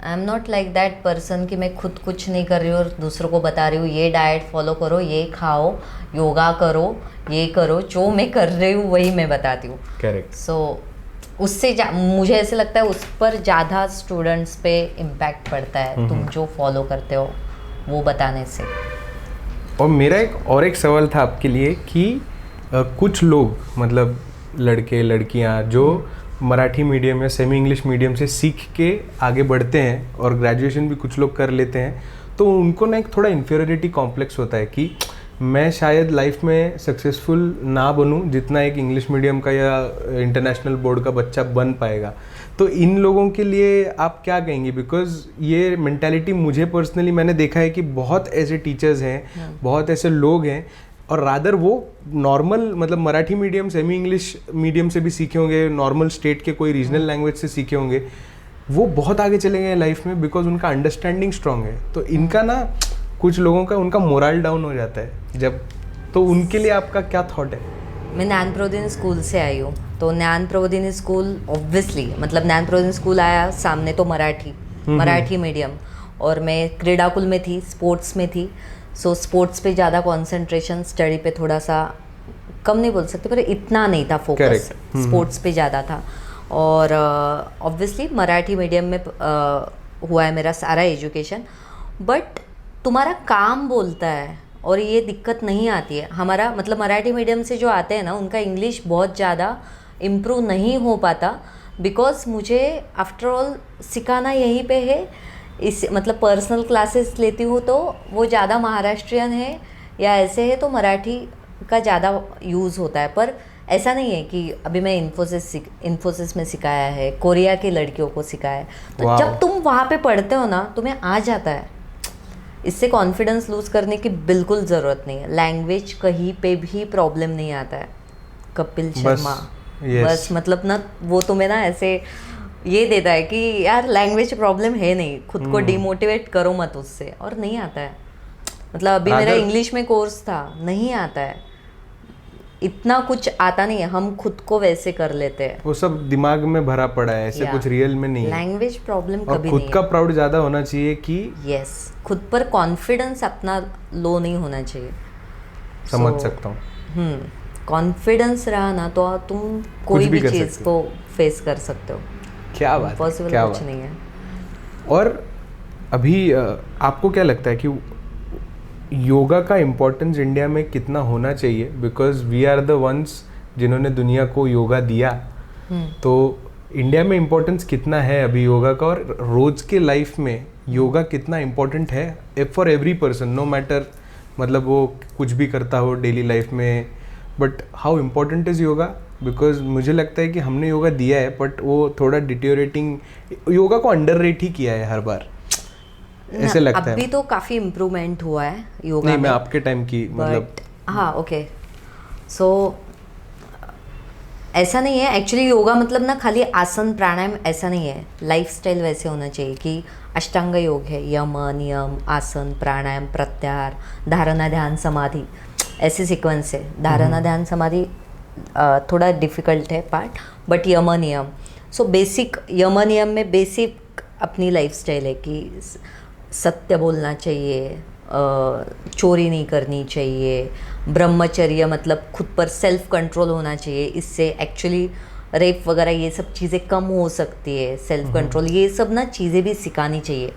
I am not like that person कि मैं खुद कुछ नहीं कर रही हूँ और दूसरों को बता रही हूँ ये डाइट फॉलो करो, ये खाओ, योगा करो, ये करो। जो मैं कर रही हूँ वही मैं बताती हूँ। करेक्ट। सो उससे मुझे ऐसे लगता है उस पर ज़्यादा स्टूडेंट्स पे इम्पैक्ट पड़ता है, तुम जो फॉलो करते हो वो बताने से। और मेरा एक सवाल था आपके लिए कि कुछ लोग, मतलब लड़के लड़कियां जो मराठी मीडियम या सेमी इंग्लिश मीडियम से सीख के आगे बढ़ते हैं और ग्रेजुएशन भी कुछ लोग कर लेते हैं, तो उनको ना एक थोड़ा इन्फीरियरिटी कॉम्प्लेक्स होता है कि मैं शायद लाइफ में सक्सेसफुल ना बनूं जितना एक इंग्लिश मीडियम का या इंटरनेशनल बोर्ड का बच्चा बन पाएगा। तो इन लोगों के लिए आप क्या कहेंगी? बिकॉज ये मेंटालिटी मुझे पर्सनली मैंने देखा है कि बहुत ऐसे टीचर्स हैं, बहुत ऐसे लोग हैं, और रादर वो नॉर्मल, मतलब Marathi medium semi English medium से भी सीखे होंगे, नॉर्मल स्टेट के कोई रीजनल लैंग्वेज से सीखे होंगे, वो बहुत आगे चले गए लाइफ में बिकॉज उनका अंडरस्टैंडिंग स्ट्रांग है। तो इनका ना कुछ लोगों का उनका मोरल डाउन हो जाता है जब, तो उनके लिए आपका क्या थॉट है? मैं ज्ञान प्रबोधिनी स्कूल से आई हूँ। तो ज्ञान प्रबोधिनी स्कूल ऑब्वियसली, मतलब ज्ञान प्रबोधिनी स्कूल आया सामने तो मराठी मीडियम, और मैं क्रीडाकुल में थी, स्पोर्ट्स में थी। सो स्पोर्ट्स पे ज़्यादा कंसंट्रेशन, स्टडी पे थोड़ा सा कम नहीं बोल सकते, पर इतना नहीं था फोकस, स्पोर्ट्स पे ज़्यादा था। और ऑब्वियसली मराठी मीडियम में हुआ है मेरा सारा एजुकेशन। बट तुम्हारा काम बोलता है और ये दिक्कत नहीं आती है। हमारा मतलब मराठी मीडियम से जो आते हैं ना, उनका इंग्लिश बहुत ज़्यादा इम्प्रूव नहीं हो पाता, बिकॉज मुझे आफ्टर ऑल सिखाना यहीं पे है। इस मतलब पर्सनल क्लासेस लेती हूँ तो वो ज़्यादा महाराष्ट्रियन है या ऐसे है तो मराठी का ज़्यादा यूज़ होता है। पर ऐसा नहीं है कि अभी मैं इन्फोसिस में सिखाया है, कोरिया की लड़कियों को सिखाया है, तो जब तुम वहाँ पे पढ़ते हो ना तुम्हें आ जाता है। इससे कॉन्फिडेंस लूज़ करने की बिल्कुल ज़रूरत नहीं है। लैंग्वेज कहीं पे भी प्रॉब्लम नहीं आता है। कपिल शर्मा बस मतलब ना वो तुम्हें ना ऐसे ये देता है कि यार लैंग्वेज प्रॉब्लम है नहीं, खुद को डिमोटिवेट करो मत उससे, और नहीं आता है। मतलब अभी मेरा इंग्लिश में कोर्स था, नहीं आता है, इतना कुछ आता नहीं है, हम खुद को वैसे कर लेते हैं। वो सब दिमाग में भरा पड़ा है, ऐसे कुछ रियल में नहीं है। लैंग्वेज प्रॉब्लम कभी नहीं है। खुद का प्राउड ज्यादा होना चाहिए कि यस, खुद पर कॉन्फिडेंस अपना लो नहीं होना चाहिए। समझ सकता हूँ। कॉन्फिडेंस रहा ना तो तुम कोई भी चीज को फेस कर सकते हो। क्या बात, पॉसिबल कुछ नहीं है। और अभी आपको क्या लगता है कि योगा का इम्पोर्टेंस इंडिया में कितना होना चाहिए? Because we are the ones जिन्होंने दुनिया को योगा दिया, तो इंडिया में इम्पोर्टेंस कितना है अभी योगा का, और रोज के लाइफ में योगा कितना इम्पोर्टेंट है for every person, no matter मतलब वो कुछ भी करता हो डेली लाइफ में, but how important is yoga? Because मुझे लगता है कि हमने योगा दिया है बट वो थोड़ा डिटेरियोरेटिंग, योगा को अंडररेट ही किया है हर बार, ऐसे लगता है। अभी तो काफ़ी इम्प्रूवमेंट हुआ है योगा नहीं, मैं आपके टाइम की मतलब हाँ ओके। सो ऐसा नहीं है एक्चुअली, योगा मतलब ना खाली आसन प्राणायाम ऐसा नहीं है, लाइफस्टाइल वैसे होना चाहिए कि अष्टांग योग है, यम नियम आसन प्राणायाम प्रत्याहार धारणा ध्यान समाधि, ऐसे सीक्वेंस है। धारणा ध्यान समाधि थोड़ा डिफ़िकल्ट है पार्ट, बट यम नियम, सो बेसिक यम नियम में बेसिक अपनी लाइफस्टाइल है कि सत्य बोलना चाहिए, चोरी नहीं करनी चाहिए, ब्रह्मचर्य मतलब खुद पर सेल्फ कंट्रोल होना चाहिए, इससे एक्चुअली रेप वगैरह ये सब चीज़ें कम हो सकती है। सेल्फ कंट्रोल ये सब ना चीज़ें भी सिखानी चाहिए।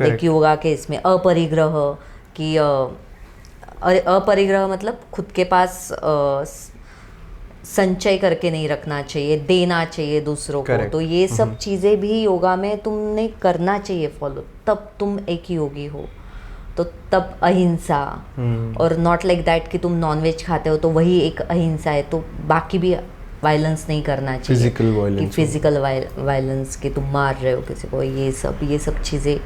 लाइक योगा के इसमें अपरिग्रह कि अपरिग्रह मतलब खुद के पास संचय करके नहीं रखना चाहिए, देना चाहिए दूसरों को। तो ये सब चीज़ें भी योगा में तुमने करना चाहिए फॉलो, तब तुम एक योगी हो। तो तब अहिंसा, और नॉट लाइक दैट कि तुम नॉनवेज खाते हो तो वही एक अहिंसा है, तो बाकी भी वायलेंस नहीं करना चाहिए, फिजिकल वायलेंस कि तुम मार रहे हो किसी को, ये सब चीज़ें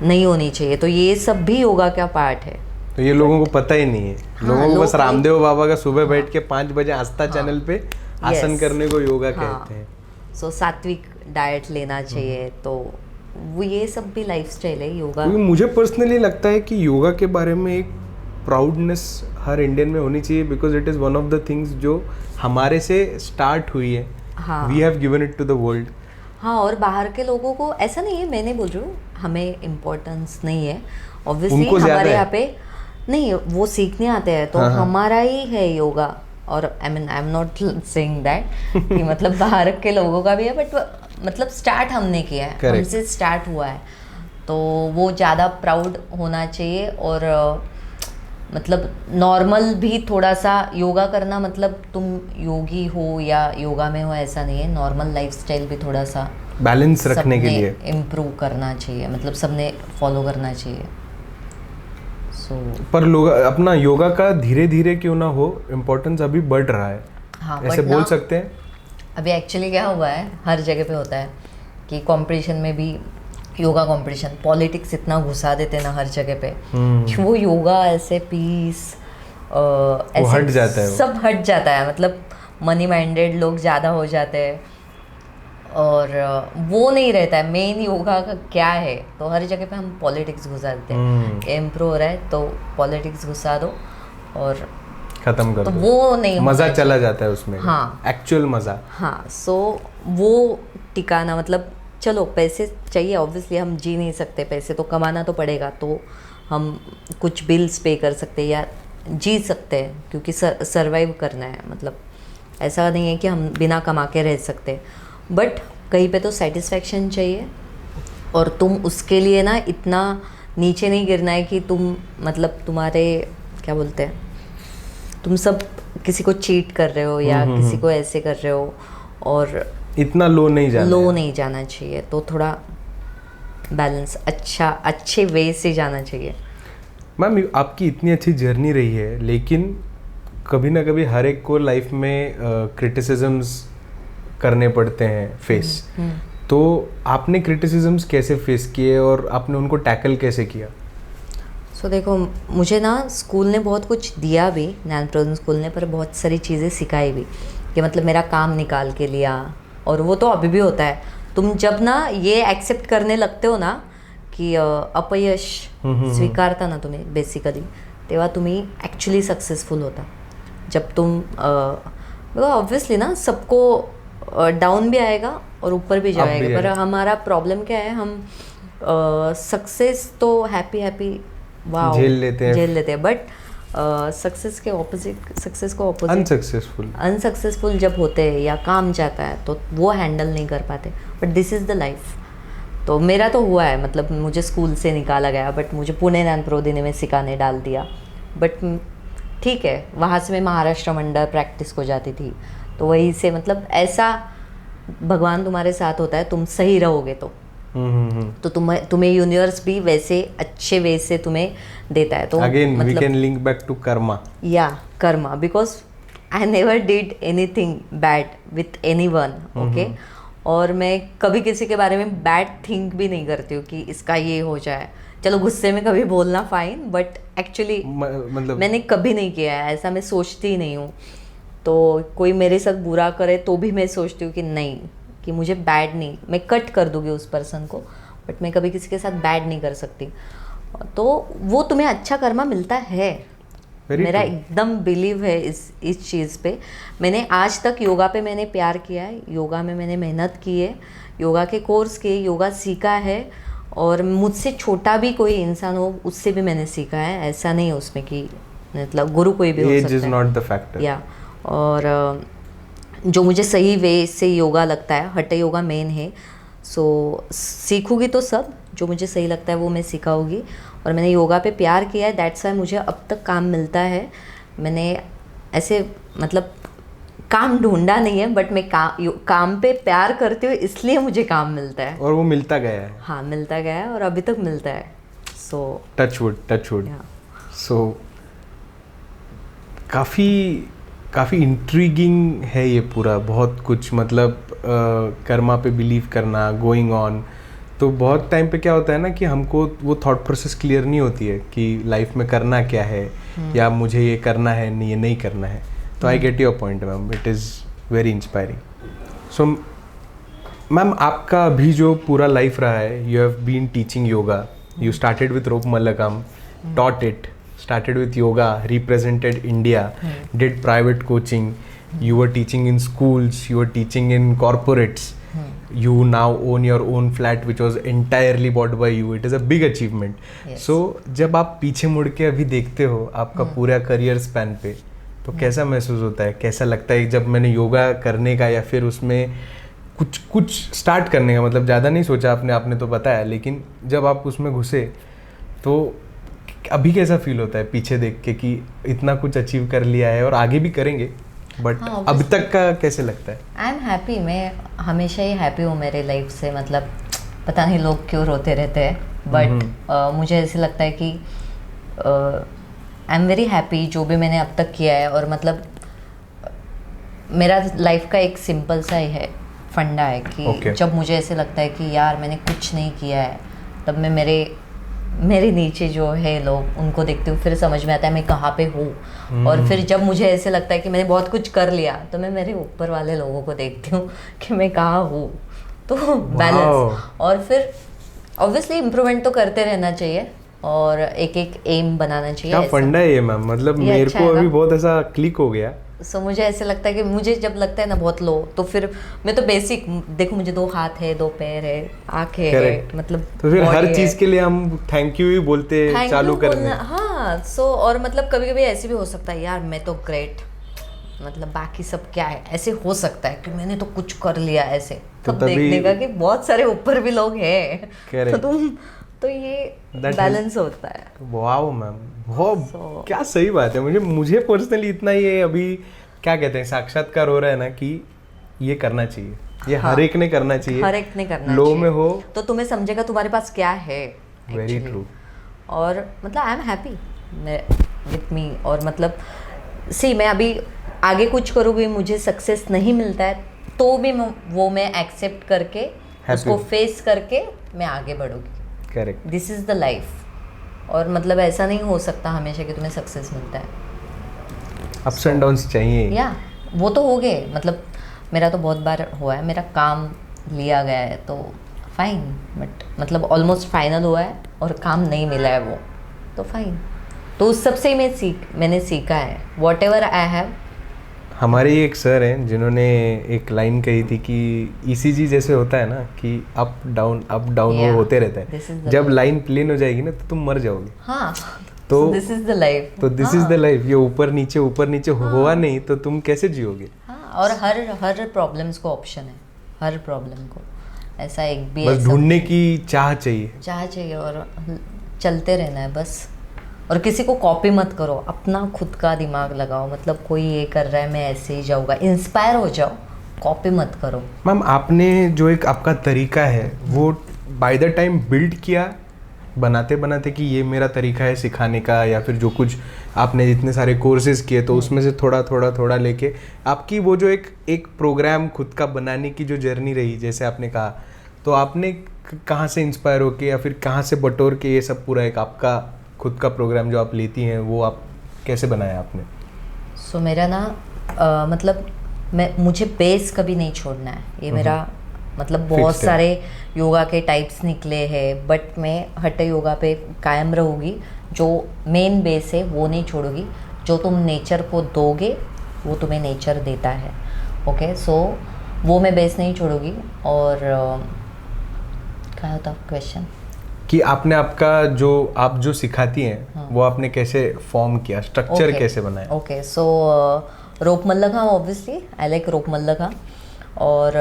नहीं होनी चाहिए। तो ये सब भी योगा का पार्ट है। तो ये लोगों को पता ही नहीं है। लोगों को बस रामदेव बाबा का सुबह बैठ के 5 बजे आस्था चैनल पे आसन करने को योगा कहते हैं। सो सात्विक डाइट लेना चाहिए, तो वो ये सब भी लाइफस्टाइल है योगा। मुझे पर्सनली लगता है कि योगा के बारे में एक प्राउडनेस हर इंडियन में होनी चाहिए, because it is one of the things जो हमारे से स्टार्ट हुई है। We have given it to the world. हाँ, और बाहर के लोगों को ऐसा नहीं है, मैंने बोल रही हूँ हमें इम्पोर्टेंस नहीं है, ऑब्वियसली हमारे यहाँ पे नहीं, वो सीखने आते हैं तो हमारा ही है योगा। और I am not saying that कि मतलब बाहर के लोगों का भी है, बट मतलब स्टार्ट हमने किया है, हमसे स्टार्ट हुआ है, तो वो ज़्यादा प्राउड होना चाहिए। और मतलब नॉर्मल भी थोड़ा सा योगा करना, मतलब तुम योगी हो या योगा में हो ऐसा नहीं है, नॉर्मल लाइफस्टाइल भी थोड़ा सा बैलेंस रखने के लिए इम्प्रूव करना चाहिए, मतलब सबने फॉलो करना चाहिए। पर लोग अपना योगा का धीरे धीरे क्यों ना हो इम्पोर्टेंस अभी बढ़ रहा है। हाँ, ऐसे बोल सकते हैं। अभी एक्चुअली क्या हुआ है, हर जगह पे होता है कि कंपटीशन में भी योगा कंपटीशन, पॉलिटिक्स इतना घुसा देते हैं ना हर जगह पे कि वो योगा ऐसे पीस ऐसे हट जाता है, सब हट जाता है, मतलब मनी माइंडेड लोग ज़्यादा हो जाते हैं और वो नहीं रहता है मेन योगा का क्या है। तो हर जगह पे हम पॉलिटिक्स घुसा देते हैं, इम्प्रूव हो रहा है तो पॉलिटिक्स घुसा दो और खत्म कर तो दो, वो नहीं, मज़ा चला जाता है उसमें। हाँ, एक्चुअल मज़ा। हाँ, सो वो टिकाना, मतलब चलो पैसे चाहिए, ऑब्वियसली हम जी नहीं सकते, पैसे तो कमाना तो पड़ेगा, तो हम कुछ बिल्स पे कर सकते हैं या जी सकते हैं, क्योंकि सर्वाइव करना है, मतलब ऐसा नहीं है कि हम बिना कमा के रह सकते, बट कहीं पे तो सेटिस्फेक्शन चाहिए। और तुम उसके लिए ना इतना नीचे नहीं गिरना है कि तुम मतलब तुम्हारे क्या बोलते हैं, तुम सब किसी को चीट कर रहे हो या किसी को ऐसे कर रहे हो, और इतना लो नहीं जाना चाहिए। तो थोड़ा बैलेंस अच्छे वे से जाना चाहिए। मैम आपकी इतनी अच्छी जर्नी रही है, लेकिन कभी ना कभी हर एक को लाइफ में क्रिटिसिजम्स करने पड़ते हैं फेस। तो आपने क्रिटिसिजम्स कैसे फेस किए और आपने उनको टैकल कैसे किया? सो देखो, मुझे ना स्कूल ने बहुत कुछ दिया भी, नैन प्रोजन स्कूल ने, पर बहुत सारी चीज़ें सिखाई भी कि मतलब मेरा काम निकाल के लिया, और वो तो अभी भी होता है। तुम जब ना ये एक्सेप्ट करने लगते हो ना की अपयश स्वीकारता ना तुम्ही बेसिकली, तेव्हा तुम्ही ॲक्च्युली सक्सेसफुल होता। जब तुम ऑब्वियसली ना सबको डाउन भी आएगा और ऊपर भी जाएगा, पर हमारा प्रॉब्लम क्या है, हम सक्सेस तो हैप्पी वाओ झेल लेते हैं, बट सक्सेस को ऑपोजिट अनसक्सेसफुल जब होते हैं या काम जाता है तो वो हैंडल नहीं कर पाते। But this is the life. तो मेरा तो हुआ है, मतलब मुझे स्कूल से निकाला गया, बट मुझे पुणे नैन प्रोदिनी में सिखाने डाल दिया। बट ठीक है, वहाँ से मैं महाराष्ट्र मंडल प्रैक्टिस को जाती थी, तो वहीं से मतलब ऐसा भगवान तुम्हारे साथ होता है, तुम सही रहोगे तो तुम्हें यूनिवर्स भी वैसे अच्छे वे से तुम्हें देता है। तो again we can link back to karma. या karma, because I never did anything bad with anyone, okay. और मैं कभी किसी के बारे में बैड थिंक भी नहीं करती हूँ कि इसका ये हो जाए। चलो गुस्से में कभी बोलना फाइन, बट एक्चुअली मतलब मैंने कभी नहीं किया है ऐसा, मैं सोचती ही नहीं हूँ। तो कोई मेरे साथ बुरा करे तो भी मैं सोचती हूँ कि नहीं, कि मुझे बैड नहीं, मैं कट कर दूँगी उस पर्सन को, बट मैं कभी किसी के साथ बैड नहीं कर सकती। तो वो तुम्हें अच्छा कर्मा मिलता है। मेरा एकदम बिलीव है इस चीज़ पे। मैंने आज तक योगा पे मैंने प्यार किया है, योगा में मैंने मेहनत की है, योगा के कोर्स किए, योगा सीखा है, और मुझसे छोटा भी कोई इंसान हो उससे भी मैंने सीखा है। ऐसा नहीं है उसमें कि मतलब गुरु कोई भी हो सकता है। Age is not the factor. या और जो मुझे सही वे से योगा लगता है, हठ योगा मेन है, सो सीखूंगी तो सब जो मुझे सही लगता है वो मैं सिखाऊंगी। और मैंने योगा पे प्यार किया है, दैट्स वाई मुझे अब तक काम मिलता है। मैंने ऐसे मतलब काम ढूंढा नहीं है, बट मैं काम पे प्यार करती हूँ, इसलिए मुझे काम मिलता है। और वो मिलता गया है। हाँ, मिलता गया है और अभी तक मिलता है। सो टच वुड। सो काफ़ी इंट्रीगिंग है ये पूरा, बहुत कुछ मतलब कर्मा पे बिलीव करना, गोइंग ऑन। तो बहुत टाइम पे क्या होता है ना कि हमको वो थॉट प्रोसेस क्लियर नहीं होती है कि लाइफ में करना क्या है, या मुझे ये करना है, नहीं ये नहीं करना है। तो I get your point ma'am, it is very inspiring. So ma'am आपका अभी जो पूरा लाइफ रहा है, you have been teaching yoga, you started with rope mallakhamb, taught it, started with yoga, represented India, did private coaching, you were teaching in schools, you were teaching in corporates, you now own your own flat which was entirely bought by you. It is a big achievement. Yes. So जब आप पीछे मुड़ के अभी देखते हो आपका पूरा करियर स्पैन पे, तो कैसा महसूस होता है, कैसा लगता है जब मैंने योगा करने का या फिर उसमें कुछ स्टार्ट करने का, मतलब ज़्यादा नहीं सोचा आपने तो बताया, लेकिन जब आप उसमें घुसे तो अभी कैसा फील होता है पीछे देख के कि इतना कुछ अचीव कर लिया है और आगे भी करेंगे, बट हाँ, अब तक का कैसे लगता है? आई एम हैप्पी, मैं हमेशा ही हैप्पी हूँ मेरे लाइफ से। मतलब पता नहीं लोग क्यों रोते रहते हैं, बट मुझे ऐसे लगता है कि आई एम वेरी हैप्पी जो भी मैंने अब तक किया है। और मतलब मेरा लाइफ का एक सिंपल सा ही है फंडा है कि जब मुझे ऐसे लगता है कि यार मैंने कुछ नहीं किया है, तब मैं मेरे नीचे जो है लोग उनको देखती हूँ, फिर समझ में आता है मैं कहाँ पे हूँ। और फिर जब मुझे ऐसे लगता है कि मैंने बहुत कुछ कर लिया, तो मैं मेरे ऊपर वाले लोगों को देखती हूँ कि मैं कहाँ हूँ। तो बैलेंस, और फिर ऑब्वियसली इम्प्रूवमेंट तो करते रहना चाहिए और एक एम बनाना चाहिए। क्या फंडा है ये मैम, मतलब मेरे को अभी बहुत ऐसा क्लिक हो गया। सो मुझे ऐसे लगता है कि मुझे जब लगता है ना बहुत लो, तो फिर मैं तो बेसिक देखो, मुझे 2 हाथ है, 2 पैर है, आंखें है, मतलब तो फिर हर चीज के लिए हम थैंक यू ही बोलते चालू करने। हाँ, सो और मतलब कभी कभी ऐसे भी हो सकता है यार मैं तो ग्रेट, मतलब बाकी सब क्या है, ऐसे हो सकता है कि मैंने तो कुछ कर लिया ऐसे। तो तब देखने का कि बहुत सारे ऊपर भी लोग हैं, तो तुम तो ये That बैलेंस होता है। वाओ मैम, बहुत क्या सही बात है। मुझे पर्सनली इतना ये अभी क्या कहते हैं साक्षात्कार हो रहा है ना कि ये करना चाहिए, ये हर एक ने करना चाहिए, हर एक ने करना लो चाहिए। में हो तो तुम्हें समझेगा तुम्हारे पास क्या है वेरी actually। ट्रू। और मतलब आई एम हैप्पी विथ मी। और मतलब मैं अभी आगे कुछ करूँगी, मुझे सक्सेस नहीं मिलता है तो भी वो मैं एक्सेप्ट करके उसको फेस करके मैं आगे बढ़ूंगी। Correct, this is the life. और मतलब ऐसा नहीं हो सकता हमेशा कि तुम्हें सक्सेस मिलता है, अप्स एंड डाउन्स चाहिए। या वो तो हो गए। मतलब मेरा तो बहुत बार हुआ है, मेरा काम लिया गया है तो फाइन, बट मतलब ऑलमोस्ट फाइनल हुआ है और काम नहीं मिला है वो तो फाइन। तो उस सब से मैंने सीखा है वॉट एवर आई हैव। हमारे ही एक सर हैं जिन्होंने एक लाइन कही थी कि ईसीजी जैसे होता है ना कि अप डाउन वो होते रहता है, जब लाइन प्लेन हो जाएगी ना तो तुम मर जाओगे। हाँ, तो दिस इज द लाइफ। तो दिस इज द लाइफ, ये ऊपर नीचे हुआ नहीं तो तुम कैसे जियोगे। हाँ, और हर प्रॉब्लम्स को ऑप्शन है, हर प्रॉब्लम को ऐसा एक भी बस ढूंढने की चाह चाहिए और चलते रहना है बस। और किसी को कॉपी मत करो, अपना खुद का दिमाग लगाओ। मतलब कोई ये कर रहा है मैं ऐसे ही जाऊँगा, इंस्पायर हो जाओ, कॉपी मत करो। मैम आपने जो एक आपका तरीका है वो बाय द टाइम बिल्ड किया बनाते बनाते कि ये मेरा तरीका है सिखाने का, या फिर जो कुछ आपने जितने सारे कोर्सेज किए तो उसमें से थोड़ा लेके आपकी वो जो एक प्रोग्राम खुद का बनाने की जो जर्नी रही जैसे आपने कहा, तो आपने कहाँ से इंस्पायर होके या फिर कहाँ से बटोर के ये सब पूरा एक आपका खुद का प्रोग्राम जो आप लेती हैं वो आप कैसे बनाया आपने? सो मेरा ना मतलब मुझे बेस कभी नहीं छोड़ना है, ये मेरा मतलब बहुत सारे योगा के टाइप्स निकले हैं, बट मैं हठ योगा पे कायम रहूँगी। जो मेन बेस है वो नहीं छोड़ूंगी। जो तुम नेचर को दोगे वो तुम्हें नेचर देता है। ओके, सो वो मैं बेस नहीं छोड़ूंगी। और क्या होता क्वेश्चन कि आपने आपका आप जो सिखाती हैं वो आपने कैसे फॉर्म किया, स्ट्रक्चर कैसे बनाया? Okay, so rope mallakhamb, obviously I like rope mallakhamb. और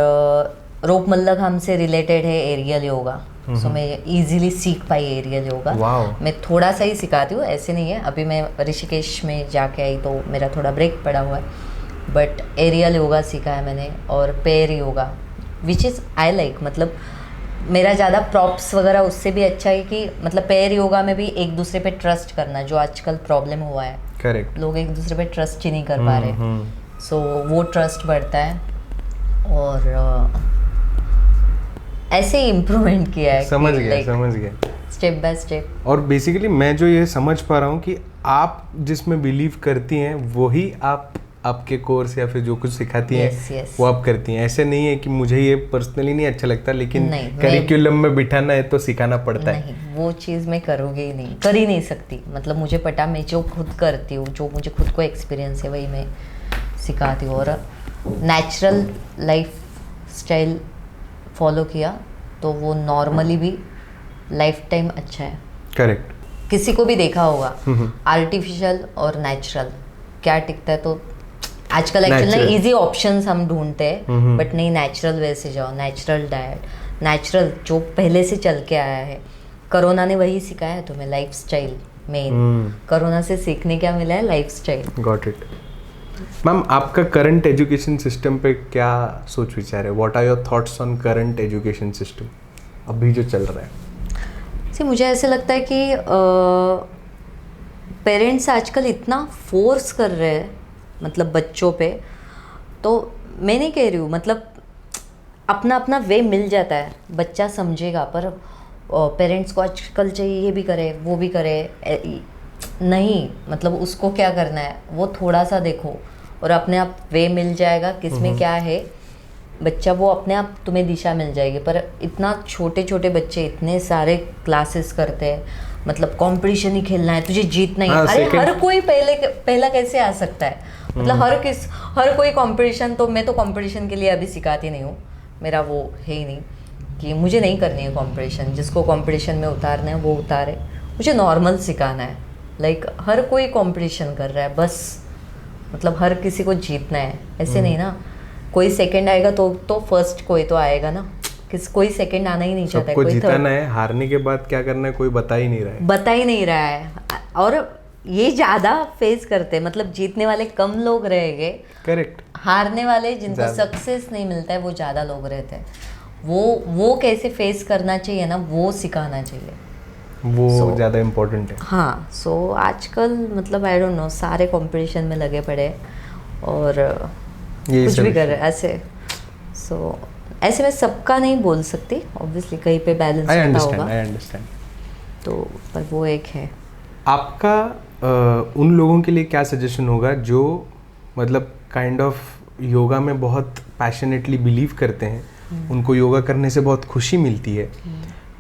रोप मल्लखांब से रिलेटेड है एरियल योगा। सो मैं इजीली सीख पाई एरियल योगा। मैं थोड़ा सा ही सिखाती हूँ, ऐसे नहीं है। अभी मैं ऋषिकेश में जाके आई तो मेरा थोड़ा ब्रेक पड़ा हुआ है, बट एरियल योगा सीखा है मैंने। और pair yoga which is I like, मतलब मेरा ज़्यादा प्रॉप्स वगैरह उससे भी अच्छा है कि मतलब पेयर योगा में भी एक दूसरे पे ट्रस्ट करना, जो आजकल प्रॉब्लम हुआ है। करेक्ट, लोग एक दूसरे पे ट्रस्ट ही नहीं कर पा रहे। सो वो ट्रस्ट बढ़ता है और ऐसे ही इम्प्रूवमेंट किया है। समझ गया स्टेप बाय स्टेप। और बेसिकली मैं जो ये समझ पा रहा हूँ कि आप जिसमें बिलीव करती हैं वही आपके कोर्स या फिर जो कुछ सिखाती हैं वो आप करती हैं। ऐसे नहीं है कि मुझे ये पर्सनली नहीं अच्छा लगता लेकिन करिकुलम में बिठाना है तो सिखाना पड़ता है। नहीं, वो चीज़ मैं करूँगी ही नहीं, कर ही नहीं सकती। मतलब मुझे पता, मैं जो खुद करती हूँ, जो मुझे खुद को एक्सपीरियंस है वही मैं सिखाती हूँ। और नेचुरल लाइफ स्टाइल फॉलो किया तो वो नॉर्मली भी लाइफ टाइम अच्छा है। करेक्ट। किसी को भी देखा होगा आर्टिफिशियल और नेचुरल क्या टिकता है, तो आजकल एक्चुअली ना इजी ऑप्शंस हम ढूंढते हैं, बट नहीं, नेचुरल वे से जाओ। नेचुरल डाइट, नेचुरल जो पहले से चल के आया है। कोरोना ने वही सिखाया है तुम्हें, लाइफ स्टाइल मेन। कोरोना से सीखने क्या मिला है? Life style. Got it. Ma'am आपका करंट एजुकेशन सिस्टम पे क्या सोच विचार है? What are your thoughts on current education system अभी जो चल रहा है? मुझे ऐसे लगता है कि पेरेंट्स आजकल इतना फोर्स कर रहे हैं मतलब बच्चों पे। तो मैं नहीं कह रही हूँ, मतलब अपना अपना वे मिल जाता है, बच्चा समझेगा। पर पेरेंट्स को आजकल चाहिए ये भी करे वो भी करे, नहीं, मतलब उसको क्या करना है वो थोड़ा सा देखो और अपने आप वे मिल जाएगा किसमें क्या है। बच्चा वो अपने आप तुम्हें दिशा मिल जाएगी। पर इतना छोटे छोटे बच्चे इतने सारे क्लासेस करते हैं, मतलब कंपटीशन ही खेलना है, तुझे जीतना ही। अरे हर कोई पहला कैसे आ सकता है? मतलब हर कोई कंपटीशन। तो मैं तो कंपटीशन के लिए अभी सिखाती नहीं हूँ, मेरा वो है ही नहीं कि मुझे नहीं करनी है कंपटीशन। जिसको कंपटीशन में उतारना है वो उतारे, मुझे नॉर्मल सिखाना है। लाइक हर कोई कंपटीशन कर रहा है बस, मतलब हर किसी को जीतना है, ऐसे नहीं ना। कोई सेकंड आएगा तो फर्स्ट कोई तो आएगा ना, कोई सेकंड आना ही नहीं चाहता है, सबको कोई जीतना है, हारने के बाद क्या करना है कोई बता ही नहीं रहा है। बता ही नहीं रहा है। और ये ज़्यादा फेस करते हैं, मतलब जीतने वाले कम लोग रहेंगे, करेक्ट। हारने वाले जिनको सक्सेस नहीं मिलता है वो ज़्यादा लोग रहते हैं। वो कैसे फेस करना चाहिए ना, वो सिखाना चाहिए, वो ज़्यादा इम्पोर्टेंट है। हाँ। सो आजकल मतलब आई डोंट नो, सारे कंपटीशन में लगे पड़े हैं और कुछ भी कर रहे हैं ऐसे। सो ऐसे मैं सबका नहीं बोल सकती, ऑब्वियसली कहीं पे बैलेंस होगा। I understand. तो पर वो एक है। आपका उन लोगों के लिए क्या सजेशन होगा जो मतलब काइंड ऑफ योगा में बहुत पैशनेटली बिलीव करते हैं, उनको योगा करने से बहुत खुशी मिलती है,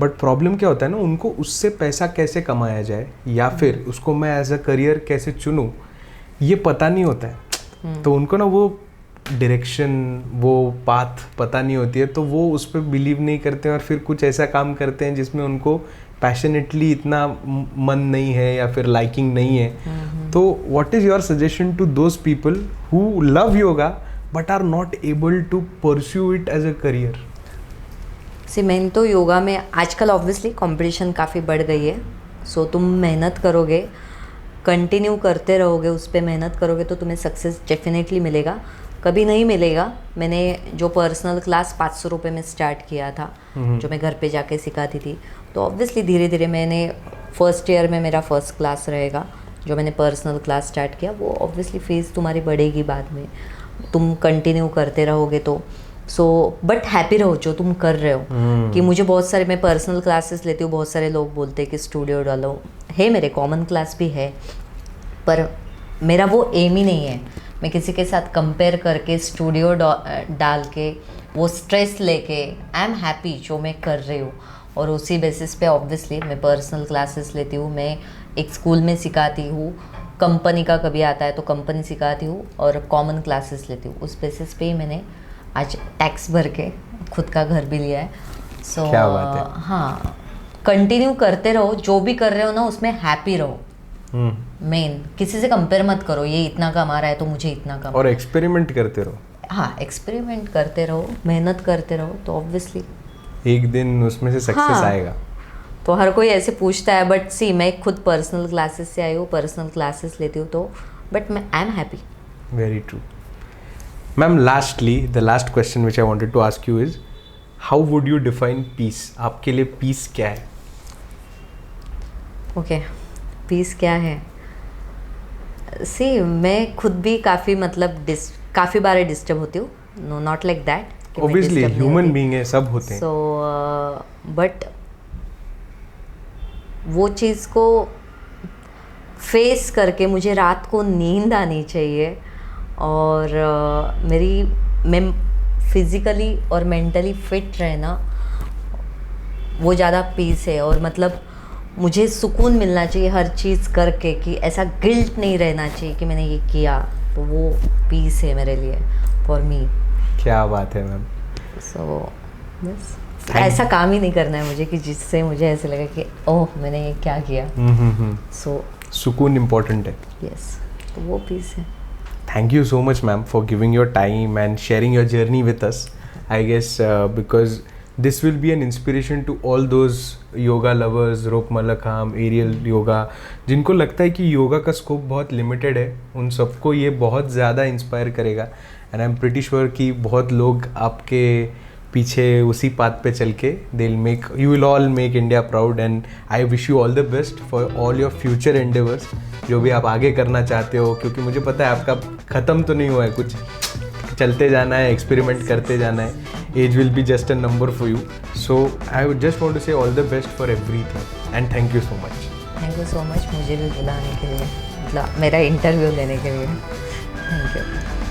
बट प्रॉब्लम क्या होता है ना, उनको उससे पैसा कैसे कमाया जाए या फिर उसको मैं एज अ करियर कैसे चुनूं, ये पता नहीं होता है। तो उनको ना वो डायरेक्शन, वो पाथ पता नहीं होती है, तो वो उस पर बिलीव नहीं करते हैं और फिर कुछ ऐसा काम करते हैं जिसमें उनको पैशनेटली इतना मन नहीं है या फिर लाइकिंग नहीं है। तो what is your suggestion to those people who love yoga but are not able to pursue it as a career? मेन तो योगा में आजकल ऑब्वियसली कंपटीशन काफ़ी बढ़ गई है। सो तुम मेहनत करोगे, कंटिन्यू करते रहोगे, उस पर मेहनत करोगे तो तुम्हें सक्सेस डेफिनेटली मिलेगा। कभी नहीं मिलेगा। मैंने जो पर्सनल क्लास 500 रुपये में स्टार्ट किया था, जो मैं घर पे जाके सिखाती थी, तो ऑब्वियसली धीरे धीरे मैंने फर्स्ट ईयर में मेरा फर्स्ट क्लास रहेगा जो मैंने पर्सनल क्लास स्टार्ट किया, वो ऑब्वियसली फीस तुम्हारी बढ़ेगी बाद में, तुम कंटिन्यू करते रहोगे तो। सो बट हैप्पी रहो जो तुम कर रहे हो। कि मुझे बहुत सारे, मैं पर्सनल क्लासेस लेती हूँ, बहुत सारे लोग बोलते हैं कि स्टूडियो डालो, है मेरे कॉमन क्लास भी है, पर मेरा वो एम ही नहीं है। मैं किसी के साथ कंपेयर करके स्टूडियो डाल के वो स्ट्रेस लेके, आई एम हैप्पी जो मैं कर रही हूँ, और उसी बेसिस पे ऑब्वियसली मैं पर्सनल क्लासेस लेती हूँ। मैं एक स्कूल में सिखाती हूँ, कंपनी का कभी आता है तो कंपनी सिखाती हूँ, और कॉमन क्लासेस लेती हूँ। उस बेसिस पे ही मैंने आज टैक्स भर के खुद का घर भी लिया है। सो क्या बात है। हाँ, कंटिन्यू करते रहो, जो भी कर रहे हो ना उसमें हैप्पी रहो। मेन किसी से कंपेयर मत करो, ये इतना कमा रहा है तो मुझे इतना कमा, और एक्सपेरिमेंट करते रहो। हाँ, एक्सपेरिमेंट करते रहो, मेहनत करते रहो, तो ऑब्वियसली एक दिन उसमें से सक्सेस आएगा। तो हर कोई ऐसे पूछता है, बट सी मैं खुद पर्सनल क्लासेस से आई हूँ, पर्सनल क्लासेस लेती हूँ, तो बट मैं I am happy. Very true. Ma'am, lastly the last question which I wanted to ask you is, how would you define peace? आपके लिए पीस क्या है? ओके, पीस क्या है? सी मैं खुद भी काफ़ी मतलब काफ़ी बार डिस्टर्ब होती हूँ, no not like that, obviously human being है, सब होते हैं। सो बट वो चीज़ को फेस करके मुझे रात को नींद आनी चाहिए, और मैं फिज़िकली और मेंटली फिट रहना, वो ज़्यादा पीस है। और मतलब मुझे सुकून मिलना चाहिए हर चीज़ करके, कि ऐसा गिल्ट नहीं रहना चाहिए कि मैंने ये किया, तो वो पीस है मेरे लिए, फॉर मी। क्या बात है मैम। सो बस ऐसा काम ही नहीं करना है मुझे कि जिससे मुझे ऐसे लगे कि ओह मैंने ये क्या किया। सो सुकून इम्पोर्टेंट है। यस, तो वो पीस है। Thank you so much, ma'am, for giving your time and sharing your journey with us. I guess because this will be an inspiration to all those yoga lovers, rope mallakhamb, aerial yoga, जिनको लगता है कि योगा का scope बहुत limited है, उन सबको ये बहुत ज़्यादा इंस्पायर करेगा। And I am pretty sure कि बहुत लोग आपके पीछे उसी पाथ पे चल के you will all make India proud, and I wish you all the best for all your future endeavors, जो भी आप आगे करना चाहते हो, क्योंकि मुझे पता है आपका ख़त्म तो नहीं हुआ है, कुछ चलते जाना है, एक्सपेरिमेंट करते जाना है। Age will be just a number for you, so I would just want to say all the best for everything, and thank you so much. Thank you so much मुझे भी बुलाने के लिए, मतलब मेरा इंटरव्यू लेने के लिए। Thank you.